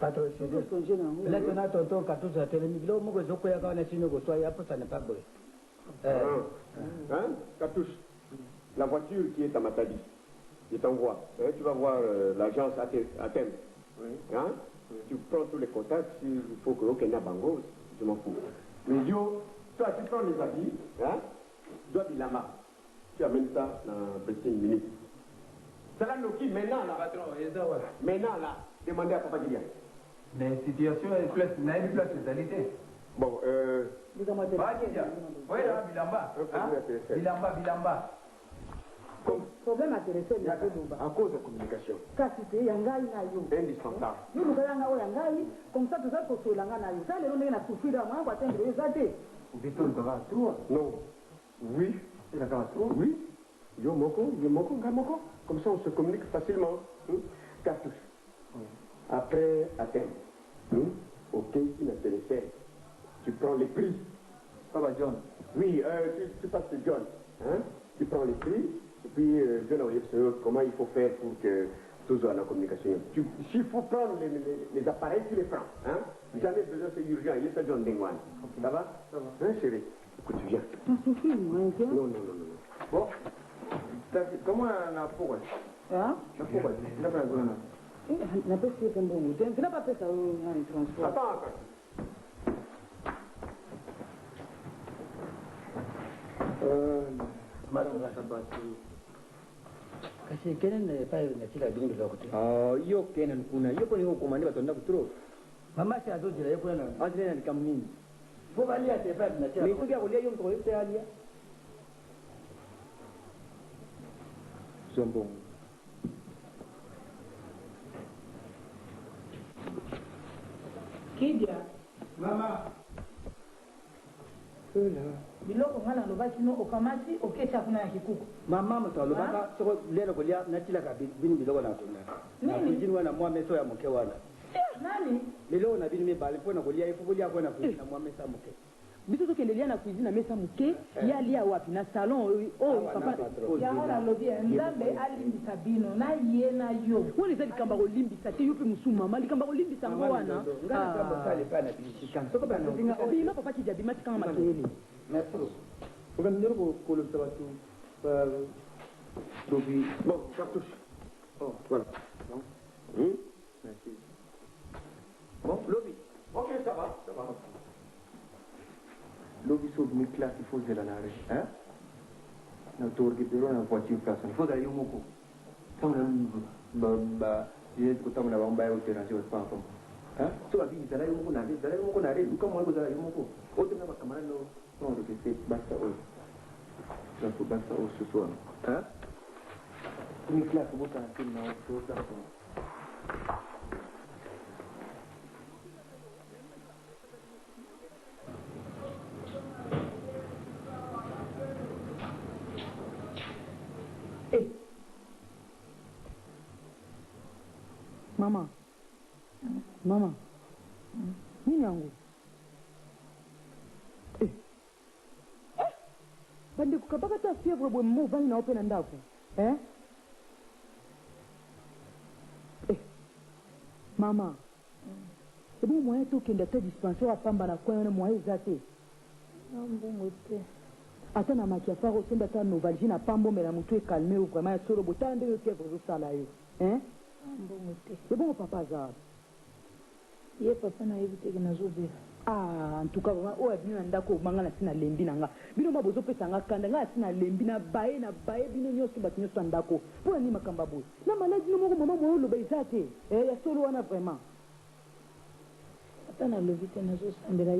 patro c'est là tona tonton cartouche ya télé mibilo moko zokoya ka na sino ko soya pour ça n'est pas boy cartouche la voiture qui est à Matadi je t'envoie tu vas voir l'agence à thème hein tu prends tous les contacts s'il faut que Okena Bango je m'en fous mais yo toi tu prends les habits hein dois Bilama tu amènes ça dans 15 minutes c'est là qui maintenant là demandez à Papa Gideon mais situation est place na une place d'alité bon bilamba problème intéressé na kodoba à cause de communication kasi te ya ngai na yo indispensable yoluka yanga oyo ya ngai comme ça toza kosolanga na yo sa lelo ndenge na souffrir ya moya koatendre yo eza te non oui oui yo moko ngai moko comme ça on se communique facilement cartouche après Athènes ok qui m'intéressait tu prends les prix Papa John oui tu passes de John hein tu prends les prix et puis John comment il faut faire pour que tout soit en communication s'il faut prendre les appareils tu les prends hein jamais besoin c'est urgent il est ça John Dengwan ça va hein chérie écoute tu viens non bon comment on a pour hein na pesi ye mbongo te mpena bapesa oyo nani transport attends kasi kenen pa na tila bingi lo kote yo kenan kuna yo poni ko mandi batonda kutro mama si azo jira yoko na adrena ni kamnini fo bali ate pa na tila mais ko ya ko yo ko te alia zombo Kidia mama biloko nga nalobaki no okamati okesa kuna ya kikuku mama moto alobaka soko lelo kolia natilaka bini biloko na tona na kujini wana mwa meso ya moke wana nani biloko na bini mibale mpona kolia ifo kolia kona na mwa mesa moke biso tokendelia na cuisine na mesa moke ye alia wapi na salon oyo papa yango nalobi nzambe alimbisa bino na ye na yo wana eza likambo kolimbisa te yo mpe mosu mama likambo kolimbisa yango wana bima papa kidia bima tikanga makele merci beaucoup ngam ko ko lo sabatu lobi bon cartouche oh voilà bon merci bon lobi ok ça va lobi so mi classe il faut zela nare hein na tour ki pero na voiture place il faut d'aller au moko tamna ba ye ko tamna ba mbaye au terrain je pas pas hein so ba bi zela yo moko na re du comme moi ko zela yo moko o tena ba kamera no non le fait basta o la faut basta o ce soir hein mi classe bo ta tin na o ta ko mama mama nini yangu bandeko kabaka ta fièvre boye mo ovandi na yo mpe na ndako mama ebongo moyen te okende ata dispensaire apamba na coin wana moyen eza te mbongo te ata na makiafare osombi ata novalgine apambombela motu ekalme o vraiment ya solo botala ndenge fièvre ezosala yo mbongo te ebongo papa aza ye papa nayebi teke nazobela en tout cas vraiment oyo abino na ndako obanga na si na lembi na nga bino ma bozopesa nga kanda nga asi na lembi na baye bino nyonso bato nyonso ya ndako mpo na nini makambo boye na maladi no moko mama moyo oloba eza te ya solo wana vraiment ata nalobi te nazosambela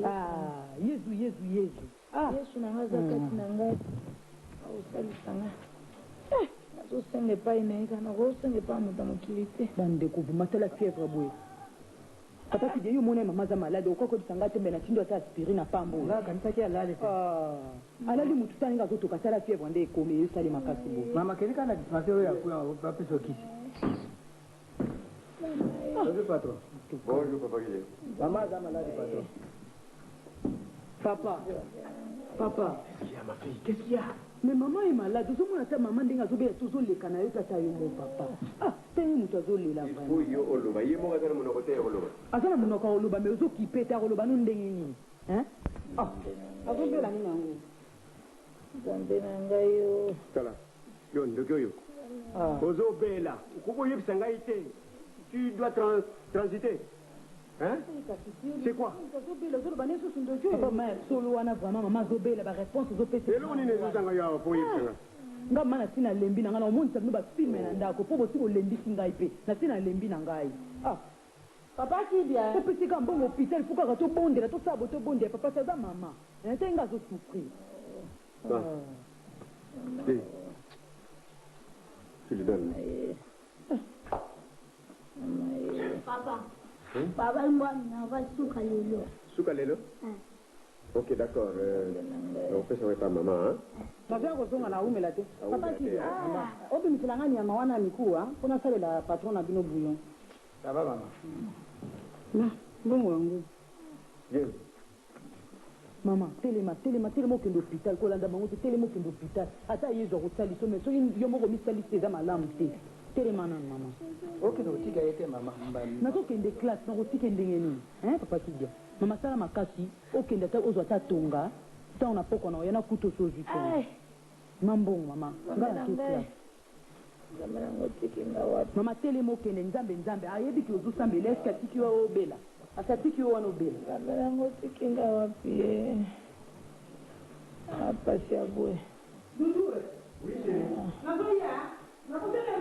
yezu yesu na nga aza kati na ngai aosalisa nga nazosenga epai na ye kana kosenga epai moto ya mokili te bandeko vomasala fièvre boye papa kide yo mona mama za malade okokodisa nga te mbe na tindo ata aspirine na pambo kanisaki alali te alali motu taninga azotoka sala fièvre nde ekomi eyosali makasi boye mama kelika na dispensaire oyo yakuya bapesa okisi obi patron bonjour papa Guillet mama aza maladi patron papa qu'est-ce qu'il y a ma fille qu'est-ce qu'il y a mais maman est malade ozomona ta mama ndenge azobela tozoleka na yo tata yo mo papa tenge moto azolela il faut yo oloba ye moko aza na monoko te ya koloba aza na monoko ya koloba mais ozokipe te akoloba no ndenge nini azobela nini yango nzambe na ngai yo tala yo ndoki oyo ozobela okokoyebisa ngai te tu dois transiter hein c'est quoi solo wana vraiment mama azobela baréponse ozopesa eloko nini ezozanga yo awa po oyebisanga nga ma na si na lembi na ngai na omonisa bino bafilme na ndako mpo bosi kolembisi ngai mpe na si na lembi na ngai papa kidia opesika mbongo hôpital fo kaka tobondela tosala bo tobondela papa saza mama te nga azosouffrir je lui donne Papa mwana suka lelo. Suka lelo? Ok, d'accord. On fait ça avec ta maman, hein? Navia kozonga na umela te. Papa ki obimisela nga nyama wana mikuwa mpona salela patron na bino bouillon. Ça va maman? Bongo yango. Bien. Mama, telema okende hôpital kolanda bango te telema okende hôpital ata yezwa kosalisa me soki yo moko misalisi eza malamu te telema nanu mama okende kotika ye te mama nazokende classe nakotika ndenge nini papa kidia mama sala makasi okende ata ozwa ata tonga ntango na pokwa na oya na kuta osozwi te mambongo mama nga nake classe mama telema okende nzambe ayebiki ozosambela eske atiki yo obela asatiki yo wana obela nzambe nango tikinga wapi ye pasi ya boye nazoya nakoteka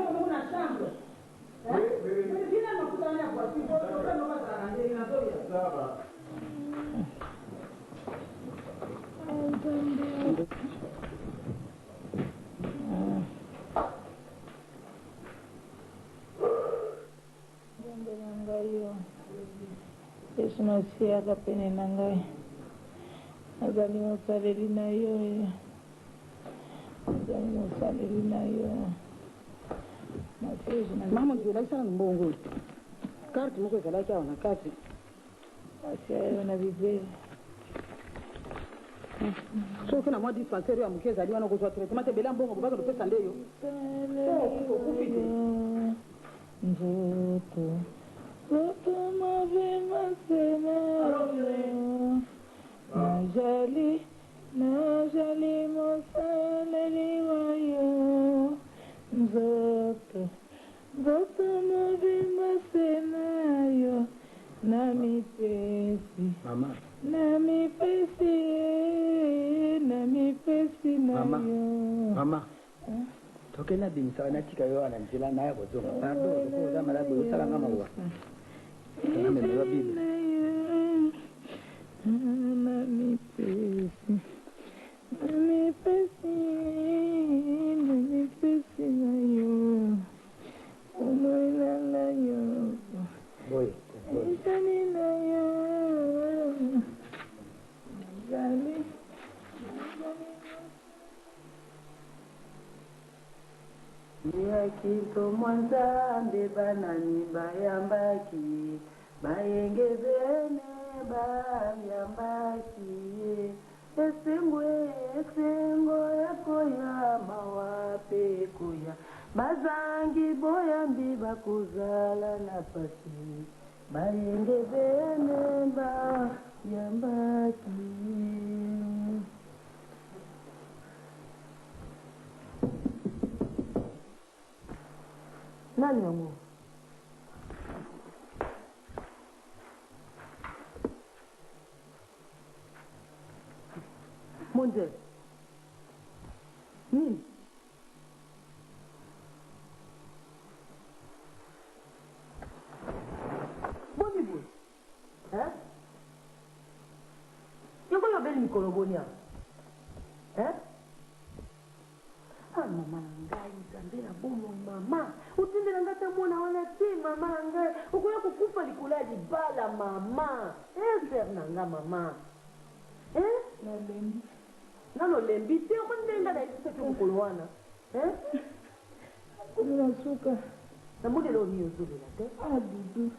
Yesu masiaka pene na ngai azali mosaleli na yo azali mosaleli na yo mama ngiolakisana nombongo karte moko ezalaki awa na kati asia yo na bibele soki na mwa dispensaire ya moke ezali wana kozwa traitement te bela mbongo bobaka topesa nde yo okufi te nzoto nzoto mobima senayo najali mosaleli wa yo nzoto mobima senayo na mipesi na yo mama tokena bimisaka natika yo wana nzela naye kozonga pardon okoza malabu osalanga mawa amemeba bibi na mipesi na yo omoela na yo ezali na yo ezali yakito mwanzambe banani bayambaki bayenge bene bayambaki esengo ekoya mawape koya bazangi boyambi bakuzala na pasi bayenge bene bayambaki nani yango monje nini boni boy yoko yobeli mikolo boni awa mama na ngai nzambe na bomo mama utindela nga ta mwana wana te mama na ngai okoya kokufa likolo ya libala mama ser na nga mama nalolembi te okondenga na esisaki mokolo wana nasuka namodela oni ozobela te dudu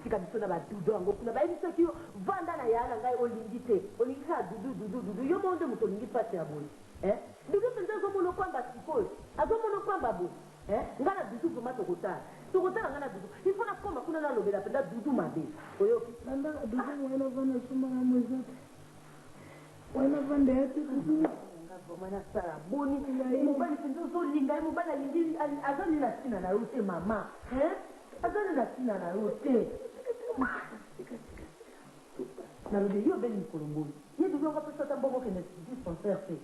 tika biso na badudu yango kuna bayebisaki yo vanda na ya na ngai olingi te olingi kaka dudu yo mo nde moto olingi mpasi ya boye dudu mpenza azomona okwamba sikoyo azomona okwamba boye nga na dudu vraimen tokotala nga na dudu ifo nakoma kuna nalobela mpenza dudu mabe oyoki nandaka dudu wana vanda sombanga mweza te wana vanda ya te dudu nasala boni mobali mpenza ozolinga ye mobali alingi azali na ntina na yo te mama azali na ntina na yo te nalobi yo obeli mikolo mboni ye dudu yango apesa ata mbongo okende dispensaire te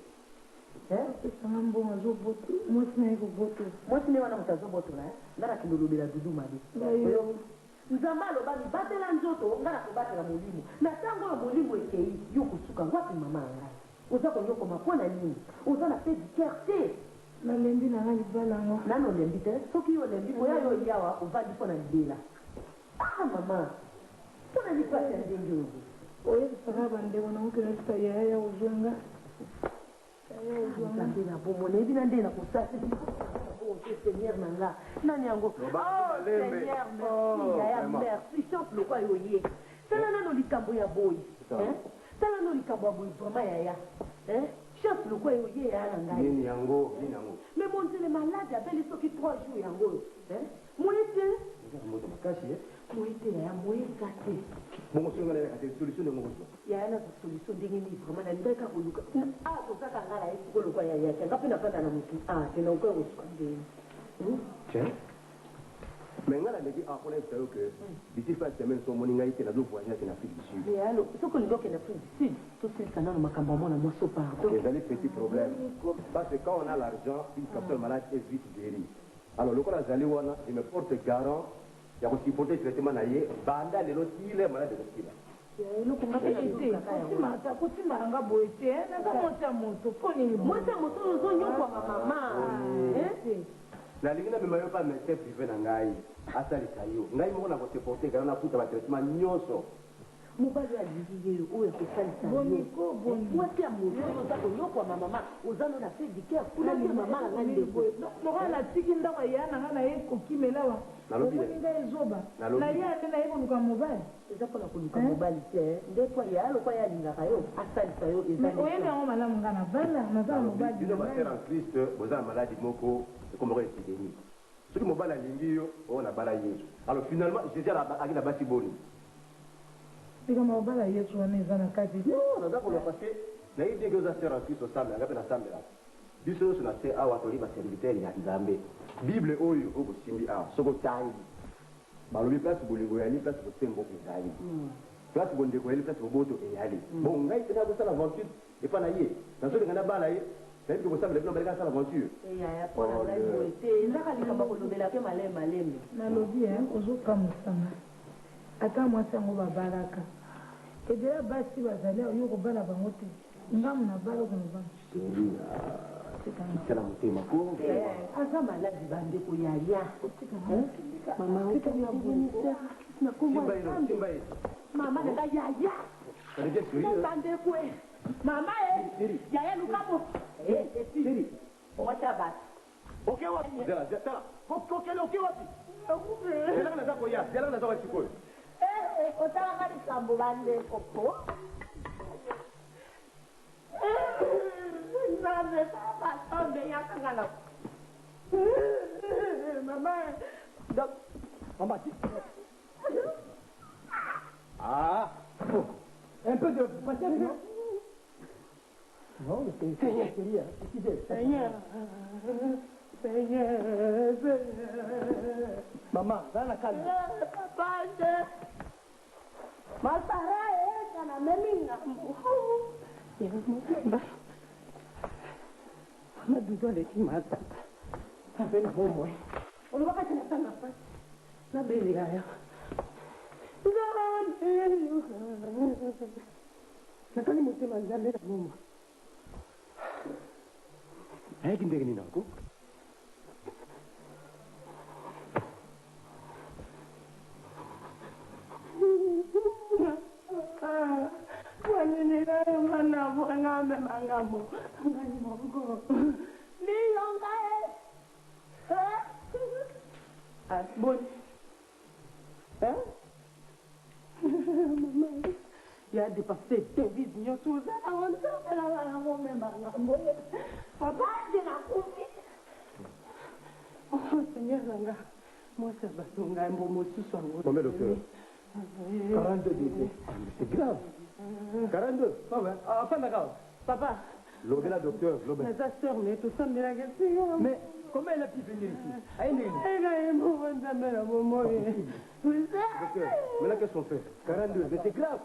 apesanga mbongo azoboto mwasi na ye koboto mwasi ne wana moto azobotola nga nakende olobela dudu mabe nzambe aloba mibatela nzoto nga nakobatela molimo na ntango oyo molimo ekei yo kosuka ngwapi mama ya ngai oza konyokoma mpo na nini oza na pe diker te nalembi na nga libala yango nano olembi te soki yo olembi koya yo yawa ovandi mpo na libela mama mpo na lipasi ya ndenge ozo oyebisaka bandeko nango kenakisa yaya ya ozwanga nzambe na bomo nayebi na nde na kosasi seigneur na nga nani yango seigneur merci yaya merci chance lokwa yo ye tala nano likambo ya boyi tala no likambo ya boyi vraimen yaya chance lokwa yo ye yaya na ngai nini yango mais monzele malade abeli soki 3 jours yango oyo moye te moye te yaya moye eza te bongo songa na kate solution ndenge moko yaya na solution ndenge nini vraimen nalingai kaka koluka tozaka nga na ye siko lokwa yaya kyanga mpe na fanda na motu te na okoya kosuka ndenge Mais on a dit à connaître que d'ici fin de semaine, son moninga était dans d'autres voyages en Afrique du Sud. Mais alors, ce qu'on dit en Afrique du Sud, tout c'est ça dans le macambamon, moi, so pardon. C'est un petit problème. Parce que quand on a l'argent, une personne malade est vite guérie. Alors, le cas de Zaliwana, je me porte garant, il y a aussi porté traitement naïe, banda les lotis, les malades de l'hôpital. La ligne ne m'a pas médecin privé dans Gaï, à Salisayo. Gaï m'a pas supporté car on a foutu un traitement nyoso. Mobali alivier oyo kosalisa boniko boniki amoto oyokwa mama ozana na fait du cœur kuna ni mama na ngani ndeko lokola natiki ndako ya na nga na ye kokimela okoninga ezoba na ye ate na ye koluka mobali eza mpona koluka mobali te ndeko ya lokwa ye alingaka yo asalisa yo oyebi yango malamu nga na bala nazala mobali bino basere en Christ bozala maladi moko ekomoko epidémie soki mobali alingi yo oyo na bala yesu alors finalement jésus aki na basi boni likama obala yesu wana eza na kati naza koloba parce que nayebi ndenge oza sere en Christ osambela mpe nasambelaka biso nyonso na se awa toli baserviteur ya nzambe bible oyo okosimbi awa soki otangi balobi place bolingo eyali place bosembo ezali place bondeko eyali place boboto eyali bon ngai tena kosala aventure epa na ye nazolinga nabala ye nayebi kosambela bino baleka asala aventure ezaka likambo kolobela mpe malembe nalobi ozokamusana ata mwasi yango babalaka edela basi bazali oyo kobala bango te ngamu na bala komobala tala motema ko aza maladi bandeko yaya mama nanga yaya bandeko mama yaya lukamo owacha basi oke wapi tala kokele oke wapi zelaka naza koya zelaka naza wasikoyo otalaka likambo bandeko po nzambe batombe yakangala mama un peu de patience, non? Non, c'est rien. Seigneur. Maman, dans la calme. masara kana meminga madudu aleki matata abe na bomoi olobaka tina tanga pasi nabeli yaya nakali motema nzambe na bomoi ayaki ndenge nini ako ngambe mangamo ngani mongo nilonga boni mama ya dépassé tevis nyonso ozala onzapelaka nango memangambo papa ndinakufi seigneur nanga mwasi abato ngai mbo mosusu yango combien docteur 42 décès. C'est grave. 42. Ah ouais. Ah, pas d'accord. Papa. L'obéla docteur, l'obéla. Mais sa sœur, mais tout ça, mais mais comment elle a pu venir ici? Elle est morte dans la maman. Docteur, maintenant qu'est-ce qu'on fait? 42, mais c'est grave.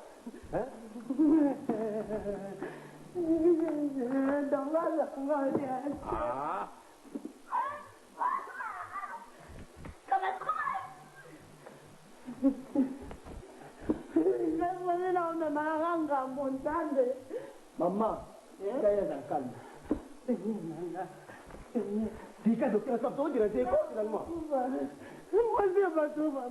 Hein? Ah. Maman, kaya dans calme. Dis que docteur ça peut dire c'est quoi finalement? Moi c'est pas tout maman.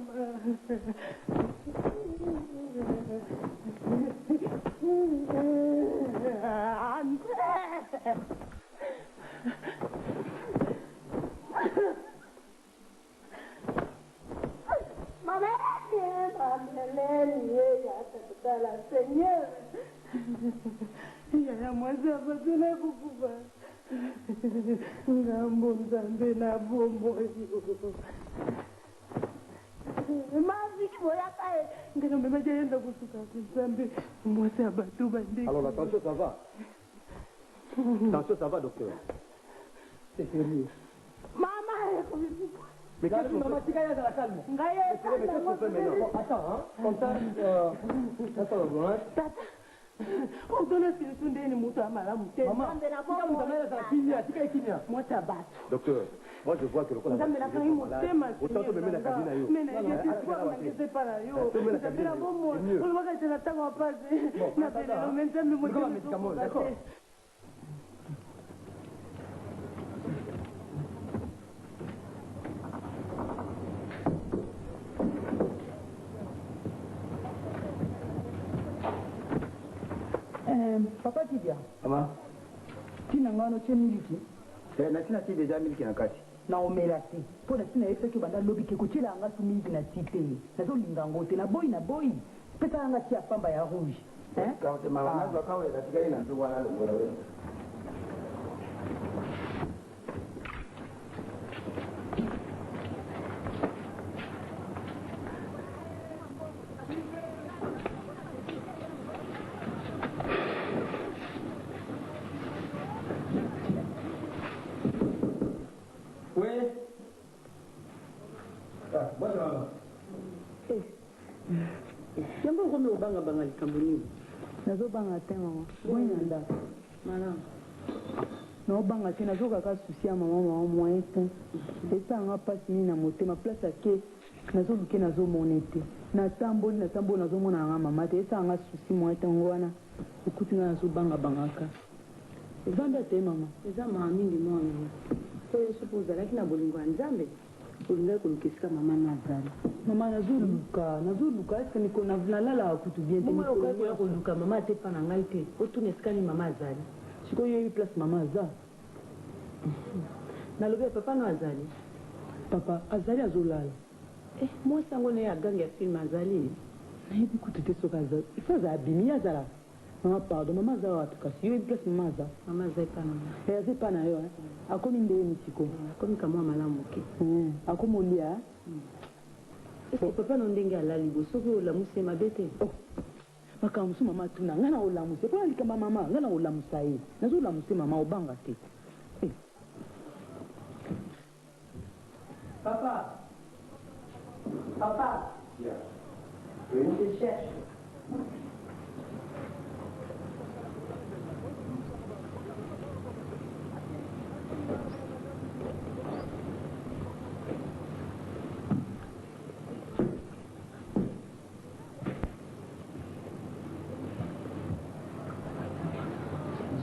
Seigneur. Yaya mwasi apatela kukuba ngambo nzambe na bombo maviki boyaka ngana mema jaenda kusuka kunzambe mwasi abatu bande. Alors la tension ça va? Tension ça va docteur? C'est sérieux. mama Mais qu'est-ce que maman tika yaza la calme. Mais qu'est-ce qu'on fait maintenant? Attends, hein. Comme ça, attends, hein. Tata. On donne solution de mutu amala mute. Maman, tika kimia. Moi tabato. Docteur, moi je vois que le corps Nzambe na kangi motema. Autant te mettre la cabine à yo. Mais je pas là yo. Nzambe na bomo. On va que la tango passe. Na belle mais nzambe motema. D'accord. Papa Kidia. Maman. Tina ngano che miliki. Na tina ti déjà miliki na kati. Na omela te. Po na tina efeke banda lobi ke kuchila anga tu miliki na tite. Na zo linga ngote na boy. Peta anga tia pamba ya rouge. Quand tu m'as dit quand elle a tika ina zo wana lo. Jambo ngome ubanga banga likambuni. Nazo banga te mama. Mwenye nda. Mala. No banga te nazo kaka susi ya mama mwenye te. Esa nga pasi ni na motema place ake nazo luke nazo monete. Na tambo nazo mona nga mama te esa nga susi mwenye te ngwana. Ekuti nga nazo banga ka. Ezanda te mama. Eza mama mingi mwana. So yesu poza lakini bolingo nzambe. Ulinga kulukisika mama nazali. Mama nazuluka est-ce que niko na vlalala kutubien te niko ya kuluka mama te pana ngai te. Otune skani mama azali. Siko yeyi place mama azali. Na lobe papa no azali. Papa azali azolala. Moi sango ne agangi ya film azali. Na yebi kutute soka azali. Ifaza abimi azala. Mama pardon mama azali watukasi. Yeyi place mama azali. Mama azali pana. Azali pana yo. Akomi ndeye mitiko. Akomi kamwa malamu ke. Akomi olia. Est-ce que papa non ndenge alali boso ko la musse mabete? Oh. Makamusu mama tuna ngana o la musse. Kwa ndika mama ngana o la musaye. Nazo la musse mama obanga te. Papa. Papa. Yeah. Je te cherche.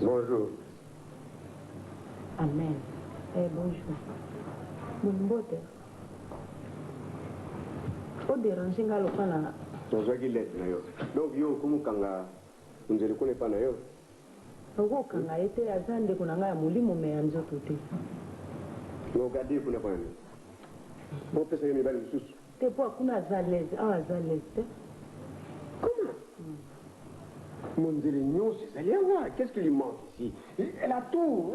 Bonjour. Amen. Bonjour. Mbote. O déranger nga lokala. Tozaki lettre na yo. Donc yo kumukanga unzeli kule pa na yo. Ogo kanga ete azande kuna nga ya mulimo me anzoto te. No gadi kuna pa ni. Bo pesa yemi bali msusu. Te po kuna azaleze, azaleze. Comment? Monzeli nyonsi, qu'est-ce qui lui manque ici? Elle a tout.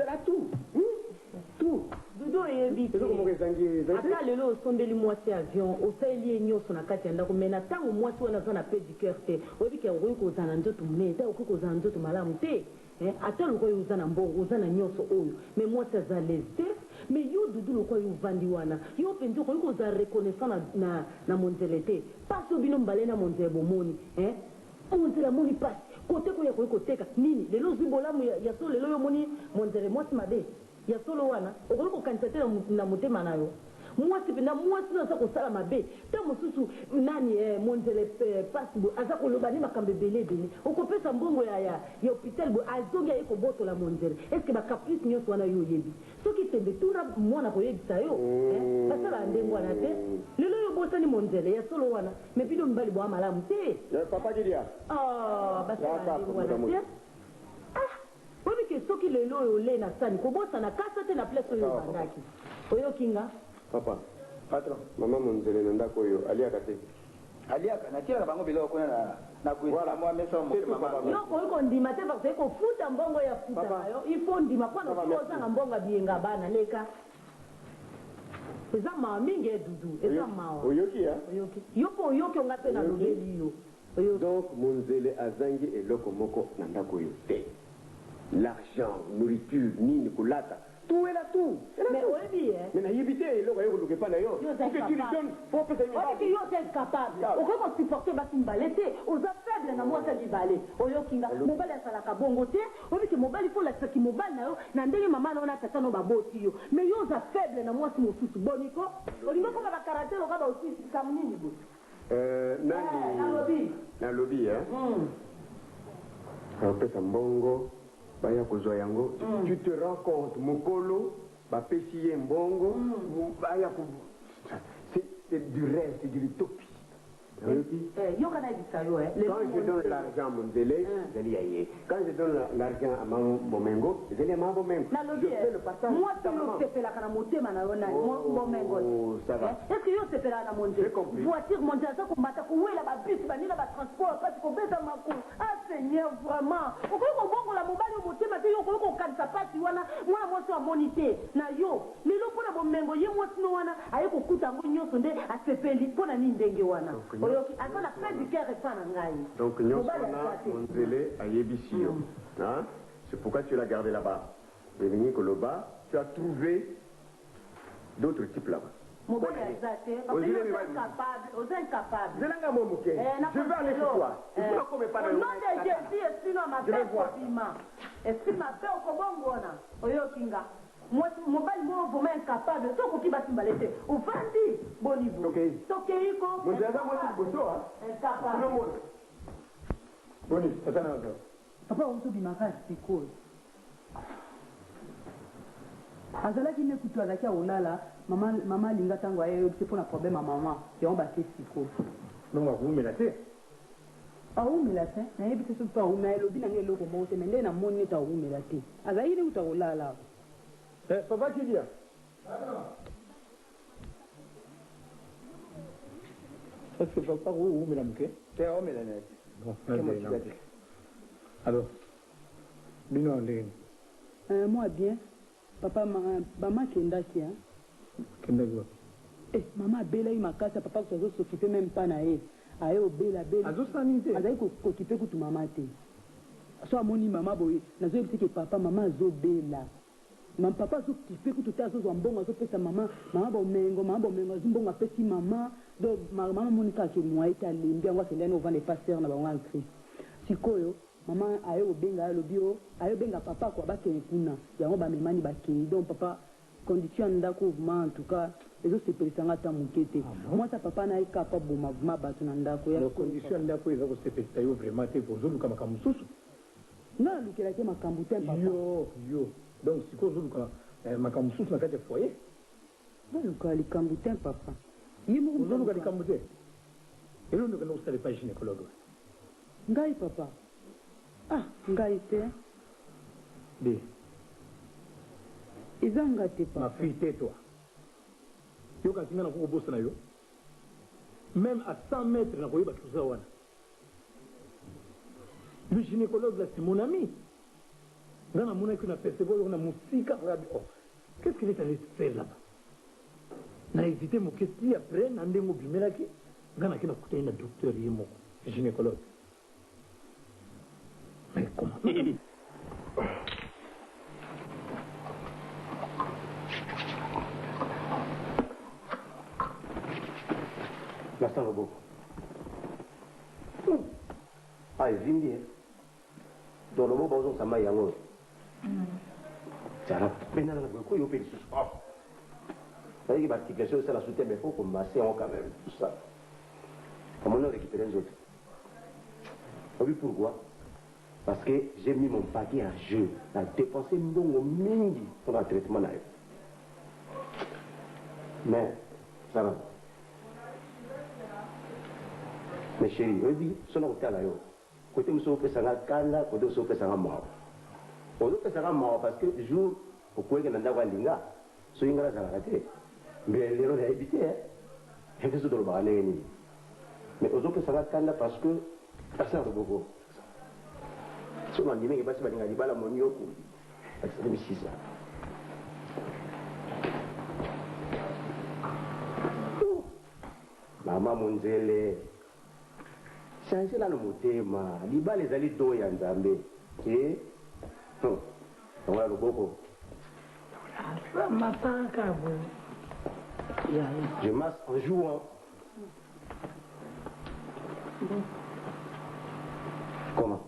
Tout. Dudo yebi. Ata lelo osondeli mwasi avion, osali nyonso na kati ya ndako mena tango mwasi wana zana pédicure te. Oyebi ke ngoyi ko zana nzoto mune, ta ko zana nzoto malamu te. Ata loko yo zana mbongo, zana nyonso oyo. Mais mwasi azaleze. Mais yo dudu loko yo vandi wana. Yo penzo ko za reconnaissant na monzele te. Paso bino mbale na monzele bomoni, monzele moni passe. Kote ko ya ko teka nini? Lelo zibolamu ya so lelo yo moni monzele mwasi mabe. Ya solo wana okoliko kantate na motema nayo mwasi pena mwasi na sako sala mabe ta mususu nani monzele pasibo azako lobani makambe belé okopesa mbongo ya hôpital bo azongi eko boto la monzele est-ce que ba caprice nyonso wana yo yebi soki tembe tuna mwana ko yebisa yo basala ndengo wana te lelo yo bosani monzele ya solo wana me bido mbali bo amalamu te papa Kidia basala ndengo wana te Obi ke soki lelo ole na sani ko bosa na kasa te na place oyo bandaki. Oyo kinga? Papa, patron, mama monzele na ndako oyo aliaka te. Aliaka na tira bango bilo ko na kuita moi mesa mo mama. No ko ndima te parce que futa mbongo ya futa yo. Il faut ndima kwa no koza na mbonga bienga bana leka. Eza ma mingi dudu, eza ma. Oyoki ya? Oyoki. Yopo oyoki ongape na lobeli yo. Donc monzele azangi eloko moko na ndako oyo te. L'argent, nourriture, nini kulata, Tout est là, tout. Mais oui, hein. Mais n'ayibité, il aurait eu pas d'ailleurs. Faut que tu lui donnes, faut que ça lui on dit que yo c'est incapable. Au fait, on supporte pas une balette. Aux faibles, na moi, ça dit ballet. Oyo kinga, mobile à la kabongote. On dit que mobile, il faut la qui mobile, na ndenge maman, on a tata no baboti yo. Mais yo, ça faible, na moi, c'est mon fils boniko. On dit qu'on a la caractère, on va aussi, c'est comme ni niveau. Na lobby, hein. Après, ça mbongo. Baya kozwa yango tu te rends compte mokolo bapesi ye mbongo baya ko c'est du rêve, c'est de l'utopie. Quand je donne l'argent à mon délai, quand je donne l'argent à mon Bomengo, je fais le partage. Moi, tu fais la canamoté, Bomengo. Ça va. Est-ce que tu fais la montagne? J'ai compris. Voiture mondiale, ça qu'on batte, où est la bus, la transport, parce qu'on baisse à ma cour. Ah, Seigneur, vraiment. Pourquoi on la mobile au moté, mais on canne sa patte, moi, moi, je suis à monité. Na yo, les lots pour la Bomengo, yé, moi, sinon, avec au coup d'angonio, sondé, à se payer, pour la Nindengewana. Donc, c'est pourquoi tu l'as gardé là-bas. Tu as trouvé d'autres types là-bas. Je vais aller sur toi. Je vais voir. Moi, mobile moi vraiment incapable to ko kiba timbalete ufandi bonivu tokeiko mon jaza moi tu boso hein incapable boni atana ndo papa on to bimaka siko azalaki ne kutu azaki olala mama linga tango ayo c'est pour un problème à maman et on battait siko non vous me laissez aumela te na yebi te so pa umela lobi na ngelo ko mo te mende na moni ta umela te azali ne uta olala. Papa qui dit? Est-ce que papa où me l'a manqué? C'est un homme et la net. Bon, alors, Bino Andrine. Moi bien, papa, maman Kenda qui hein? Kenda quoi? Eh, maman Bella il m'a cassé, papa que tu s'occuper même pas na elle. Ayo Bella. Azo sanité. Azaï s'occuper que tu maman te. Soit mon maman boy, na zo que papa maman zo Bella. Mon papa zo kipe ku tuta zo mbongo zo pesa mama bomengo zumbongo apesi mama do mama monika ke moi eta limbi ngwa selene au vent des passeurs na bango en Christ sikoyo mama ayo benga lobio ayo benga papa kwa bake kuna yango ba memani bake donc papa condition ndako en tout cas ezo se pesanga ta mukete moi ça papa na ikapa boma boma batu na ndako ya condition ndako ezo se pesa yo vraiment te pour zo luka makamususu na lukela ke makambu te papa yo donc si quoi je makambu susu na kati ya foyer luka likambu te papa luka likambu te elo ndo kana usale pa gynécologue ngai papa ah ngai te de izanga te papa ma fille tais-toi yo ka tinga na ko bossa na yo même à 100 mètres na ko yeba tout ça wana le gynécologue là c'est mon ami. Dans la monnaie qu'on a percevoir, on a musique, qu'est-ce qu'il est allé faire là-bas? On a hésité, mon question après, on a dit, on a dit, on a dit, un docteur, un gynécologue. Mais comment? Merci beaucoup. Ah, il vient bien. Dans le mot, bonjour, ça m'a yango. C'est la peine à la beaucoup, il y a des choses. Ça veut dire que l'articulation, c'est la soutien, mais il faut qu'on masse quand même, tout ça. Comment on récupère les autres? Oui, pourquoi? Parce que j'ai mis mon paquet en jeu. J'ai dépensé mon mingi pour le traitement. Mais, ça va. Mais chérie, je dis, ce n'est pas là. Côté où on fait ça, côté où on fait ça, moi. On fait ça parce que le jour où on a un linga, so il y a un raté. Mais les gens ont habité, hein. Ils ont fait mais on fait ça parce que ça a beaucoup. Si on a dit que c'est pas une balle à mon yoku, c'est ça. Maman Monzele. Changer là le motema, liba les ali do ya nzambe. On va le boko. Ma parent cabo. Je masse en jouant. Comment?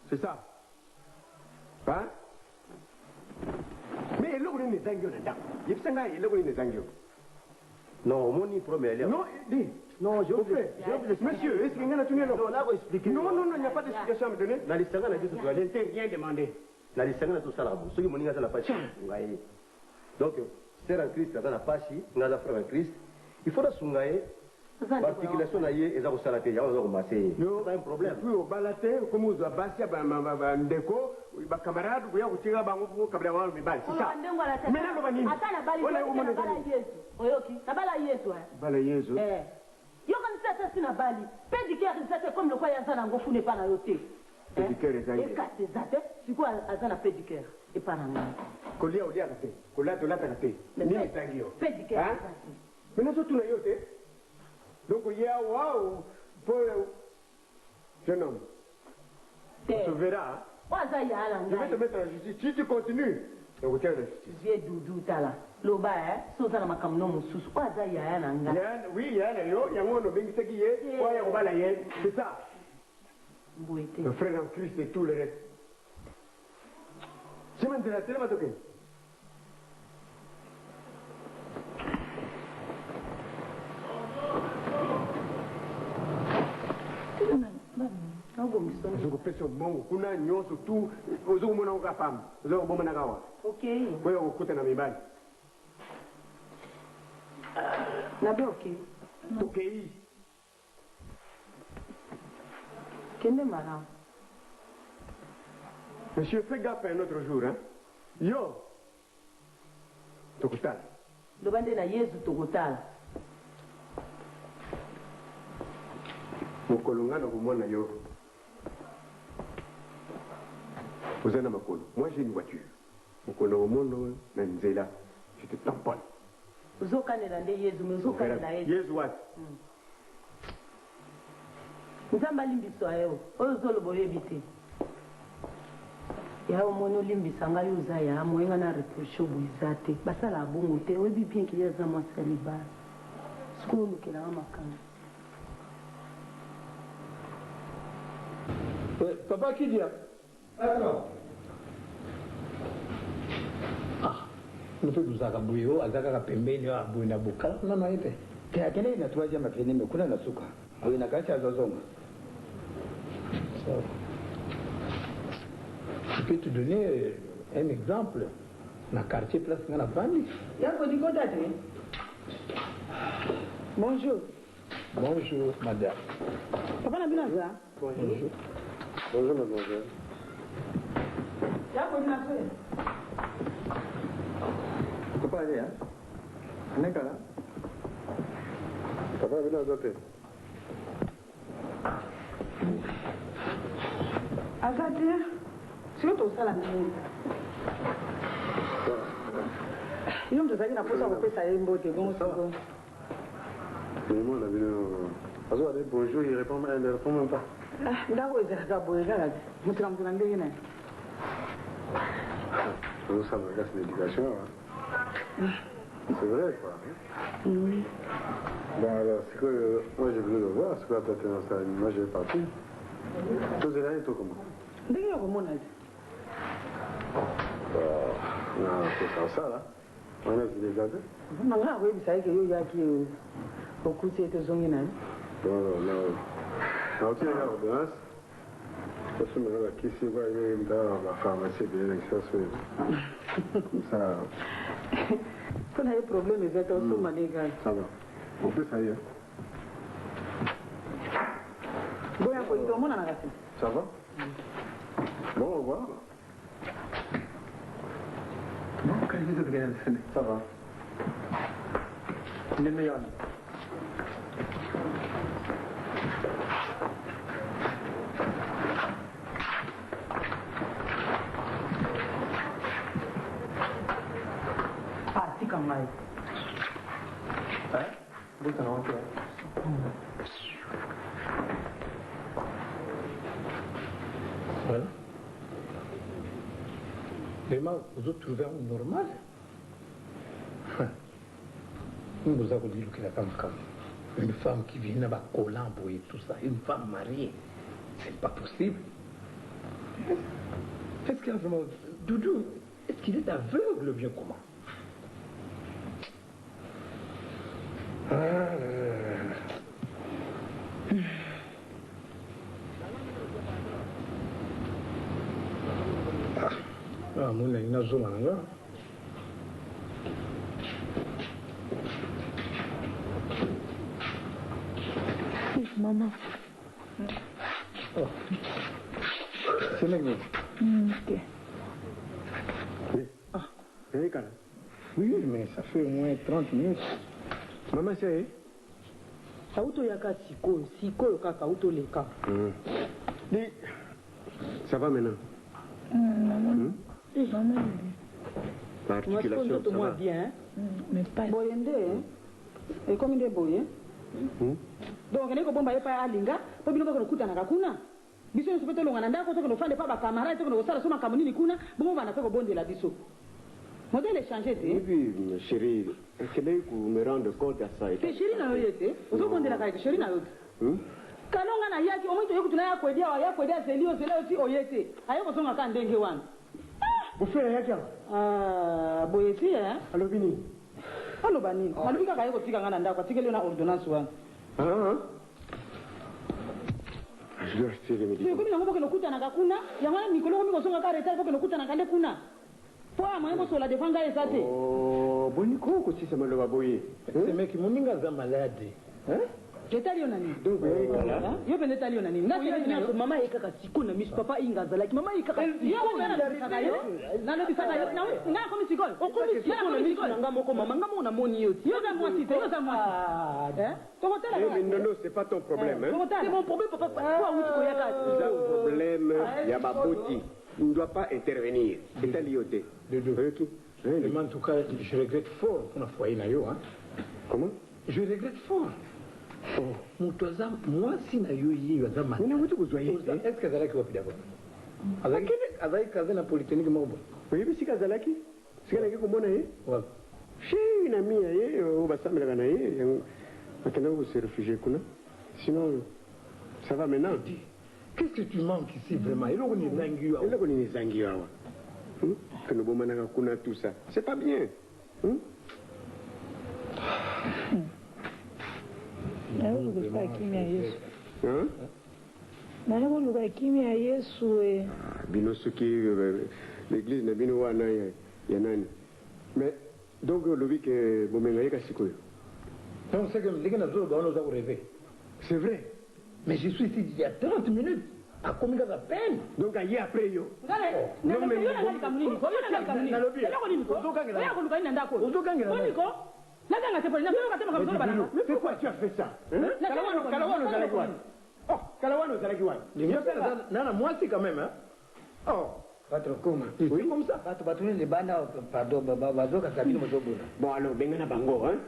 C'est ça? Hein? Mais il non, mon premier. Non, dis. Non, je vous fais. Monsieur, est-ce qu'il y a un tunnel? Non, là, vous expliquez. Non, il n'y a pas d'explication à me donner. Dans les sangs, je n'ai rien demandé. Dans les sangs, tout ça, là, ceux qui m'ont dit que la pâche. Donc, c'est un Christ, dans la pâche, on a affaire à Christ. Il faut la sungaye. L'articulation là, et ça, vous savez, il y a un problème. Puis, au balaté, comme vous avez passé à Ndeko, ma camarade, vous avez tiré à Bango, Kablawa, mais c'est ça. Mais là, on va dire. Attends, la balayeuse. Yo kan sasa sina bali. Pédicure zate comme le quoi yazana ngofu ne pas na yote. Pédicure zate. Et kaste zate, c'est quoi azana pédicure et pas na. Kolia olia kate. Kolia to lata kate. Ni zangio. Pédicure. Mais nous tout na yote. Donc il y a waouh pour jeune homme. On se verra. Je vais te mettre en justice. Si tu continues, je vais te mettre en justice. Vieux doudou tala. Loba sozana makamno mususu. Waza ya nanga. Oui, il y a un bengi segiye, ouais, on va la c'est ça. Le frère en Christ et tout le reste. C'est maintenant, c'est là toqué. Zokupesa bongo kuna nyonso tu ozokumona ukafamba ozokuboma nakawa. Okay. Wewe ukuta na mibali. Nabe okay. Okay. Kende mara. Monsieur, fais gaffe un autre jour, hein. Yo. Tokutala. Lobande na Yesu tokutala. Mokolongana kumona yo. Vous avez un makolo. Moi j'ai une voiture. Mokolo mono na nzela. Je te tamponne. Uzokanela nde Yesu, uzokanela Yesu. Yesu what? Nzamba limbiswa yo. Ozolobo yebite. Ya omono limbisa nga yuza ya moyenga na reproche obuzate. Basala abungu te webi bien ki yaza mwa saliba. Skulu kila makanga. Papa qui dit? D'accord. Nous faisons ça comme bouillot, à Zaka Pembeni, à Bouina Bouka, non, non, il était. Quelle est la troisième affaire? Mais qu'on a la souka. Oui, na kacha zozonga. Je peux te donner un exemple. Dans le quartier Place Ganabani. Bonjour. Bonjour, madame. Papa na binaza? Bonjour. Bonjour, mademoiselle. Yako binaza? Papa est là. On est là. Papa est là, d'autres. Azate, si on tosala nini? Yo mtozali na posa kopesa yembo te bon ça va. Vraiment la vidéo. Azo allez bonjour, il répond même pas. Ah, ndako ezaka boye kaka. Mutra ndenge na. Ça me casse l'éducation. C'est vrai quoi. Bon alors, c'est que moi j'ai voulu le voir, c'est quoi toi t'es dans ça, moi j'ai parti. Tous les années, tout comment? Ndenge yako mona. Non, c'est comme ça là. On a dit les gars. Non, là, oui, ça y est que yo yaki beaucoup c'était zongi na. Non. Alors tu regardes l'ordonnance. Parce que maintenant, qui s'y va, il est dans la pharmacie de l'élection. Ça. Quand il y a des problèmes, ils vont aussi manier. Ça va. On peut ça y est. Bon, il faut dire, on a la ça va? Bon, au revoir. Non, quand je dis que ça va. Il est meilleur. Parti comme ça. Hein? Vous t'en rendez compte? Voilà. Vraiment, vous autres trouvez normal. Vous avez dit que la femme, une femme qui vient à Colombo et tout ça, une femme mariée, c'est pas possible. Est-ce qu'il y a vraiment. Doudou, est-ce qu'il est aveugle bien comment? Ah, mon ami, Maman. Oh. C'est là, Ok. Oui, Kala. oui, mais ça fait au moins 30 minutes. Maman, c'est... autoyaka sikoyo kaka autoleka. Dis, ça va maintenant? Maman. L'articulation, ça va? Bien, Mais pas. boyende ekomi nde boye donc ndeko bomba ye pa alinga po bino bako kutanaka kuna biso nyonso mpe tolonga na ndako tokende ofande pa bacamarade tokende kosala so makambo nini kuna bongo bana mpe kobondela biso modele échange te Oui, chérie, quel ku me rendre compte à ça? te sheri na yo ye te ozobondelaka ete sheri na yo te kalonga na yaki omoi toye kutuna yakwedia zeli ozeli oti oye te aye kozonga ka ndenge wana Bofela yaki awa? boye ti alobi nini? aloba nini alobi kaka ye kotika nga na ndako atikeli yo na ordonnance wana komi nango bokende okutanaka kuna yango wana mikolo komi kozongaka retard bokende okutanaka nde kuna po amoye bosola defa ngai eza te boniko okotisa maloba boye Ce mec, mon ninga est malade. etali yo na nini donc oyekala yo mpe nde etali yo na nini nyonso mama ye kaka siko na miso papa inga azalaki mama ye kaka nalobisaka yo nalobisaka yo ngai akomi sikoyo okomi siko na miso na nga moko mama nga moko namoni yo ti yo za mwasi te yo za mwasi tokotala mais non, c'est pas ton problème. c'est mon problème papa kwa wuti koyaka C'est un problème, il y a ma beauté. Il ne doit pas intervenir. C'est un lioté. Mais en tout cas, je regrette fort pour la foyer. Comment? Je regrette fort. Moi, si na yo yi yo zama. Est-ce que Zalaki va plus d'abord? Azaki kaze na polytechnique mobo. Oui, mais si Kazalaki, si Kazalaki komona ye. Voilà. Si na mia ye, o basamela kana ye, akenda ko se réfugier kuna. Sinon ça va maintenant. Qu'est-ce que tu manques ici vraiment? Il est zangiwa. Il est zangiwa. Que nous bomana kuna tout ça. C'est pas bien. Naluka kimya Yesu. Naluka kimya Yesu e. Bino soki l'église na bino wana ya nani. Mais donc lobi que bomenga yeka sikoyo. Donc c'est que les gens ont rêvé. C'est vrai. Mais je suis ici il y a 30 minutes. À combien de peine? Donc ailleurs après yo. Non mais c'est quoi tu as fait ça? Kalawano Zalakiwan. Oh, Kalawano Zalakiwan. Non, moi c'est quand même. Oh. Oui, comme ça. Pardon, bon alors, bengana bango, hein?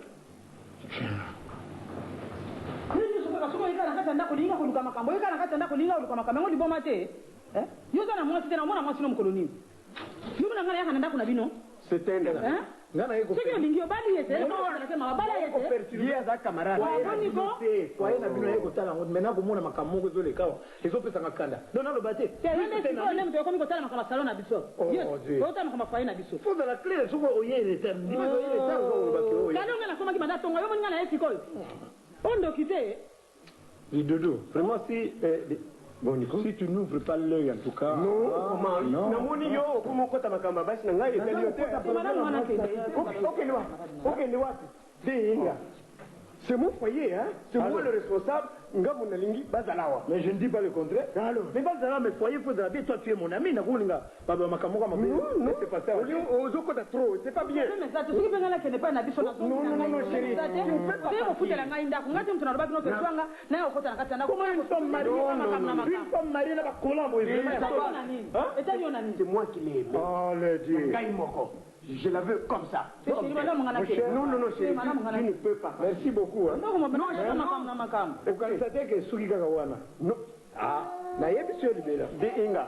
soki oyekana kati ya ndako linga koluka makambo oyekana kati ya ndako linga koluka makambo yango liboma te yo oza na mwasi te na omona mwasi no mokolo nini yo mona ngai yaka na ndako na bino soki olingi obali ye te mabala ye te aza camarade foye na bino yekotala yango maintenant komona makambo moko ezoleka awa ezopesanga kanda don naloba te nde tokomi kotala makambo ya salon na biso otala makambo ya foye na biso fozala claire soki oye retard kani onga nasomaki banda tongo yo moni ngai na ye sikoyo ondoki te Doudou, vraiment si tu n'ouvres pas l'œil en tout cas. Non, comment? Namoni yo comment kota makamba basi na ngai etali yo te. Ok, ni wapi? Dinga. C'est mon foyer, hein? C'est moi le responsable. Ngamu nalingi bazalawa. Mais je ne dis pas le contraire. Alors, mais bazalawa mais foyer faut bien toi tu es mon ami na kulinga baba makambo kama non, c'est pas ça. Ozo kota trop, c'est pas bien. Mais ça tu sais que ngala kene pa na biso na so. Non, chérie. C'est mon futela ngai ndako ngati mtu na roba bino peswanga na yo kota na kata ndako. Comment nous sommes mariés une femme mariée na ba Colombo et c'est moi qui l'ai aimé. Oh le Dieu. Ngai moko. Je la veux comme ça. Non, chérie, tu ne peux pas. Merci beaucoup. Non, que Sugi Kakawana. Non. Ah, na yebi sio libela. De Inga.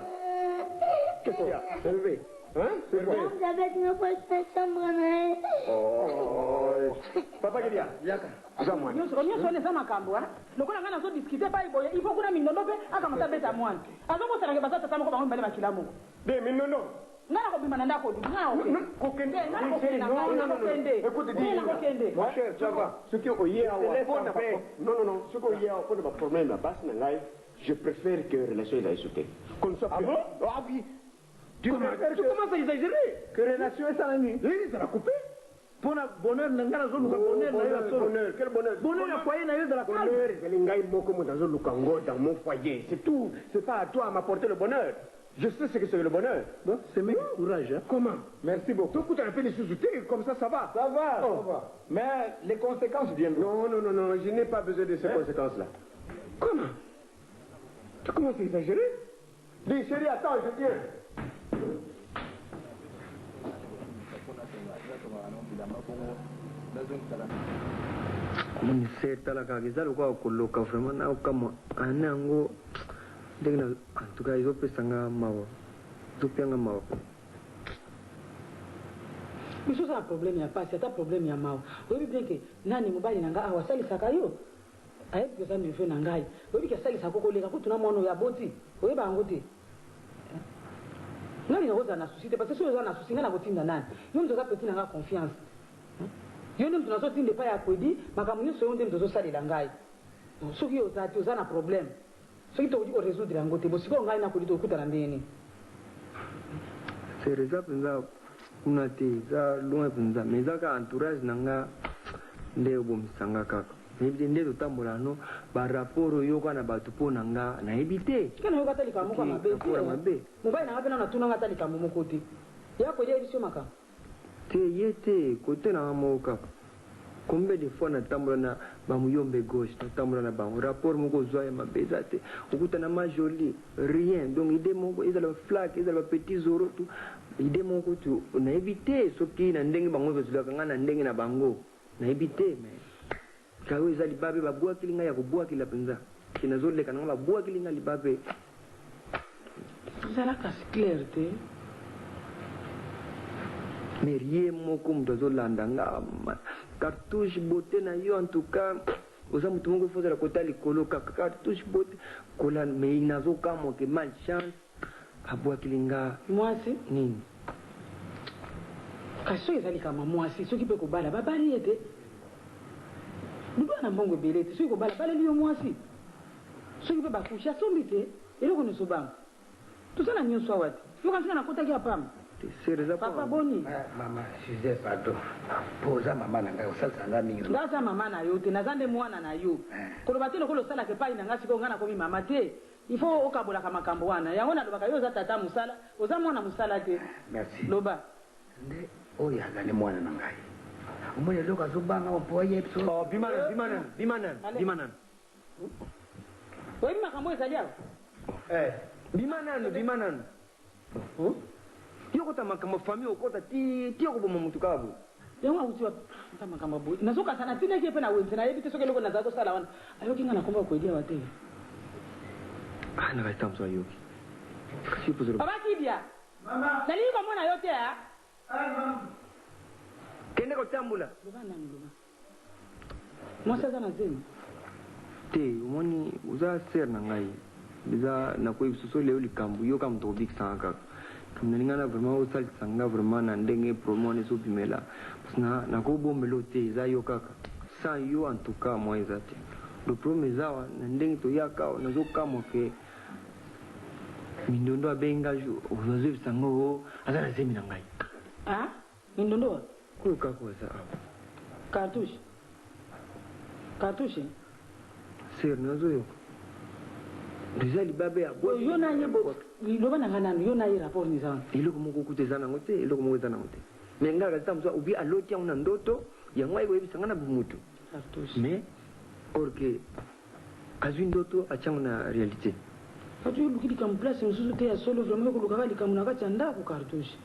Qu'est-ce qu'il y a? Hervé. Hein? C'est quoi? J'avais une fois cette chambre. Papa Kedia, nyonso one eza makambo lokola ngai nazodiskute pa iboye il faut kuna mindondo mpe akamata abeta mwana azokosalake baza tata moko bango mibale bakila moko de mindondo ngai nakobima na ndako kokende. nakokende cher, ça va. Ce qui est au non, non, ce qui est au yéa, pour ne pas problème, la basse, je préfère que la relation est sautée. Qu'on soit plus. Ah oui. Tu commences à exagérer. Que relation est ça, l'ami? Oui, ça l'a coupé. Pour le bonheur, bonheur, quel bonheur? Bonheur, le foyer n'a eu de la bonheur. Dans mon foyer, c'est tout. C'est pas à toi à m'apporter le bonheur. Je sais ce que c'est le bonheur. Bon, c'est mes courage. Hein? Comment? Merci beaucoup. Tout un peu les sous-soutés, comme ça va. Ça va, ça va. Mais les conséquences viennent. Non, non, non, non, je n'ai pas besoin de ces conséquences-là. Comment? Tu commences à exagérer? Dis, chérie, attends, je viens. Setalaka kizalo kwa koloka vraiment na kama anango ndengina antuka izopesanga mawa zopianga mawa biso za problème ya pasi ata problème ya mawa oyebi bien ke nani mobali na ngai awa asalisaka yo ayebi koza mefo na ngai oyebi ke asalisaka koleka kutuna mwana oyo aboti oyeba yango te ngai nakozala na susi te parce que soki oza na susi ngai nakotinda nani yo moto oza peti na ngai confiance yo nde moto nazotinda epai ya kwedi makambo nyonso yo nde moto ozosalela ngai soki oza te oza na problème soki tokoki korésoudre yango te bosikoyo ngai nakoli tokutana ndeni sere eza mpenza kuna te eza loin mpenza mais ezaka entourage na nga nde obomisanga kaka nayebi te nde totambola ano barapport oyo kaka na bato mpo na nga nayebi te ke nayoka ata likambo moko mabe mobali na nga mpe na natunanga ata likambo moko te ya kwedi yebi sio makambo te ye te kote na nga moko kaka combien de fois natambola na bamuyombe gauche natambola na bango rapport moko ozwa ya mabe eza te okutana majoli rien donc ide moko ezala flak ezala bapetit zoro tu ide moko tu nayebi te soki na ndenge bango bazolaka nga na ndenge na bango nayebi te mais kayo eza libabe babwakili ngai ya kobwakila mpenza ke nazoleka na nga babwakili ngai libabe ezalaka clair te mais rien moko moto azolanda nga cartouche beauté na yo en tout cas oza moto moko efozala kota likolo kaka cartouche beauté kola mais nazokamwa ke malchance abwakili nga mwasi nini kasi soki eza likama mwasi soki mpe kobala babali ye te lubala na mbongo ebele te soki kobala baleli yo mwasi soki mpe bakushe asombi te eloko nyonso bango tosala nyonso awa te yo kansinga nakotaki apama papa boni mama Joseph pardon poza mama na ngai osalisa mingi nga aza mama na yo te naza nde mwana na yo koloba te lokola osalaka epai na ngai sikoyo ngai nakomi mama te il faut okabolaka makambo wana yango nalobaka yo oza tata mosala oza mwana mosala te merci loba nde oyo azali mwana na ngai omoni eloko azobanga mpo ayebi so bimanano oyebi makambo ezali awa bimanano yo kota makambo famille okota ti okoboma motu kaka boye yango akuti ata makambo boye nazokasa natindaki mpe na wenze nayebi te soki eloko nazala kosala wana ayoki nga nakomba koedi awa te nakasita mosu ayoki babakibia naliki komona yo te kende kotambola loba nani loba mwasi aza na zemi te omoni oza sere na ngai eza nakoyebi soso leo likambo yo kaka moto obikisanga kaka nalingana vraiment osalisanga vraiment na ndenge promo wana ezobimela parce nakobombela te eza yo kaka sans yo en tout cas moi eza te le problème eza awa na ndenge toyaka awa nazokamwa ke mindondo abenga ozozebisanga o aza na zemi na ngai mindondo wa oyo kaka eza awa cartouche sere nazoyoka déjà libabe ya yo naye loba na nga nanu yo naye rapport niza wana eloko moko kuta eza nango te eloko moko eza nango te mais nga kazita mosu obi aloti yango na ndoto yango ayikoyebisanga na bomutu mais or ke azwi ndoto atiango na réalité ati oluki likambo place mosusu te ya solo vraiment ekolukaka likambo na kati ya ndako cartouche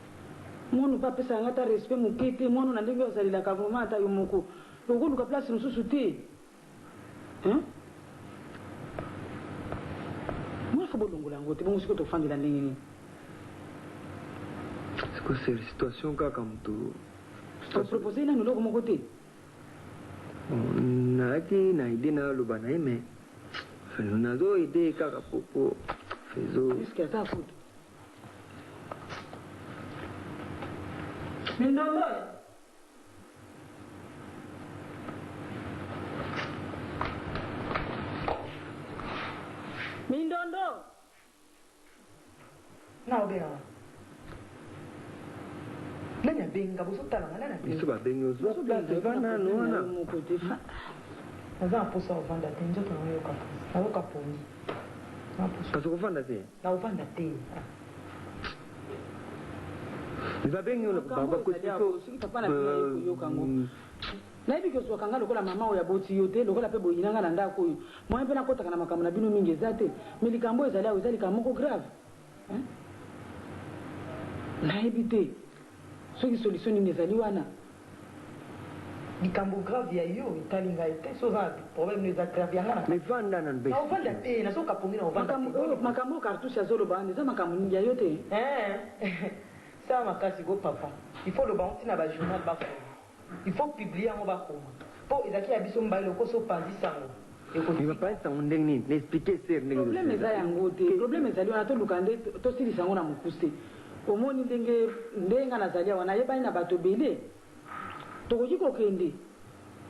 mwana mpe apesaka nga ata respect moke te mwana na ndenge ozalelaka vraiment ata yo moko okoluka place mosusu te mwa fo bolongola yango te bongo sikoyo tofandela ndenge nini que c'est une situation comme tout. On propose là nous comme côté. Na ki na idée na lo bana mais nous avons idée kaka popo faisons. Jusqu'à ta faute. Mindondo. Mindondo. Na obera. Nanya benga busutana nana. Isso ba benga zo plate vana nona Mon côté. Naza posa ovanda te njoto na yo kapa. Na yo kaponi. Na posa. parce que vanda te. Na ovanda te. Ba benga na baba ko papa na yo kango. Na hivi kwa kanga lokola mama oya boti yote lokola pe boyinanga na ndako oyo. Moi mpe na kota kana makambo na bino mingi ezate. Milikambo ezali awo ezali kamoko grave. Hein? Na hivi te. Soki solution ni ezali wana. Likambo grave ya yo italinga ete so za problème les grave yanga na. Mais vanda na Na ovanda te na so kapongi na ovanda. Makambo cartouche ya zolo bande za makambo ningi ya yote. Ça makasi go papa. Il faut le banti na ba journal ba. Il faut publier en bas comme. Pour ezaki ya biso mbaile ko so panzi sango. Il va pas être en ndenge ni expliquer c'est ndenge. Problème eza yango te. Problème ezali wana to lukande to sili sango na mukuste. Omoni ndenge ndenga nazalia wana yeba ina bato bele. Tokoki kokende.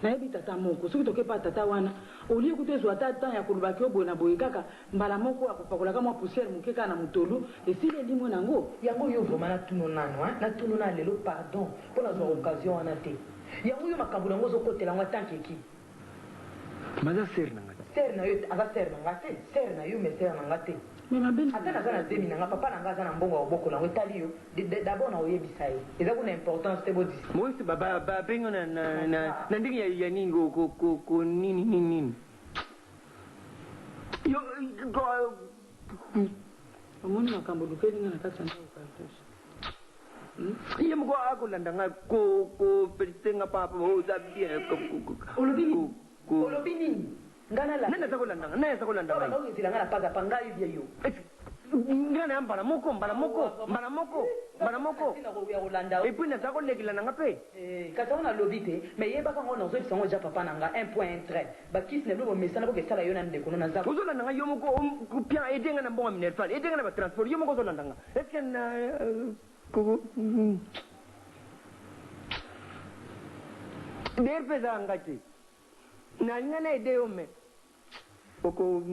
Na yebi tata moko soki toke pa tata wana olie kutezwa tata ya kulubaki oboye na boye kaka mbala moko akopakola kama poussière muke kana mutolu esile limo nango yango yo vraiment na tuno nano na tuno na lelo pardon pour la occasion wana te yango yo makambo nango zo kotela ngwa tanke ki maza ser nanga ser na yo aga ser nanga te ser na yo mais ser nanga te mais ma belle ata na zana demi nanga papa nanga zana mbongo wa boko lango tali yo d'abord na oyebisa ye eza kuna importance te bodi moi c'est baba bengo na ndenge ya ningo ko nini yo omoni makambo lukeli nga na kati ya ndako cartouche iye mko akolanda nga ko pelitenga papa oza bien olobi nini ngana la nenda zakolanda nga nga ngizila nga na paga panga yo yo ngana mbala moko et puis na zakolekila nanga pe kata wana lobi te mais yebaka ngo na zo sango ja papa nanga 1.3 bakisi ne lobo mesana ko kesala yo na ndeko na za uzolanda nga yo moko pia edenga na mbonga minerval edenga na ba transport yo moko zolanda nga est-ce que na ko der pesa ngati na ngana ideo me poko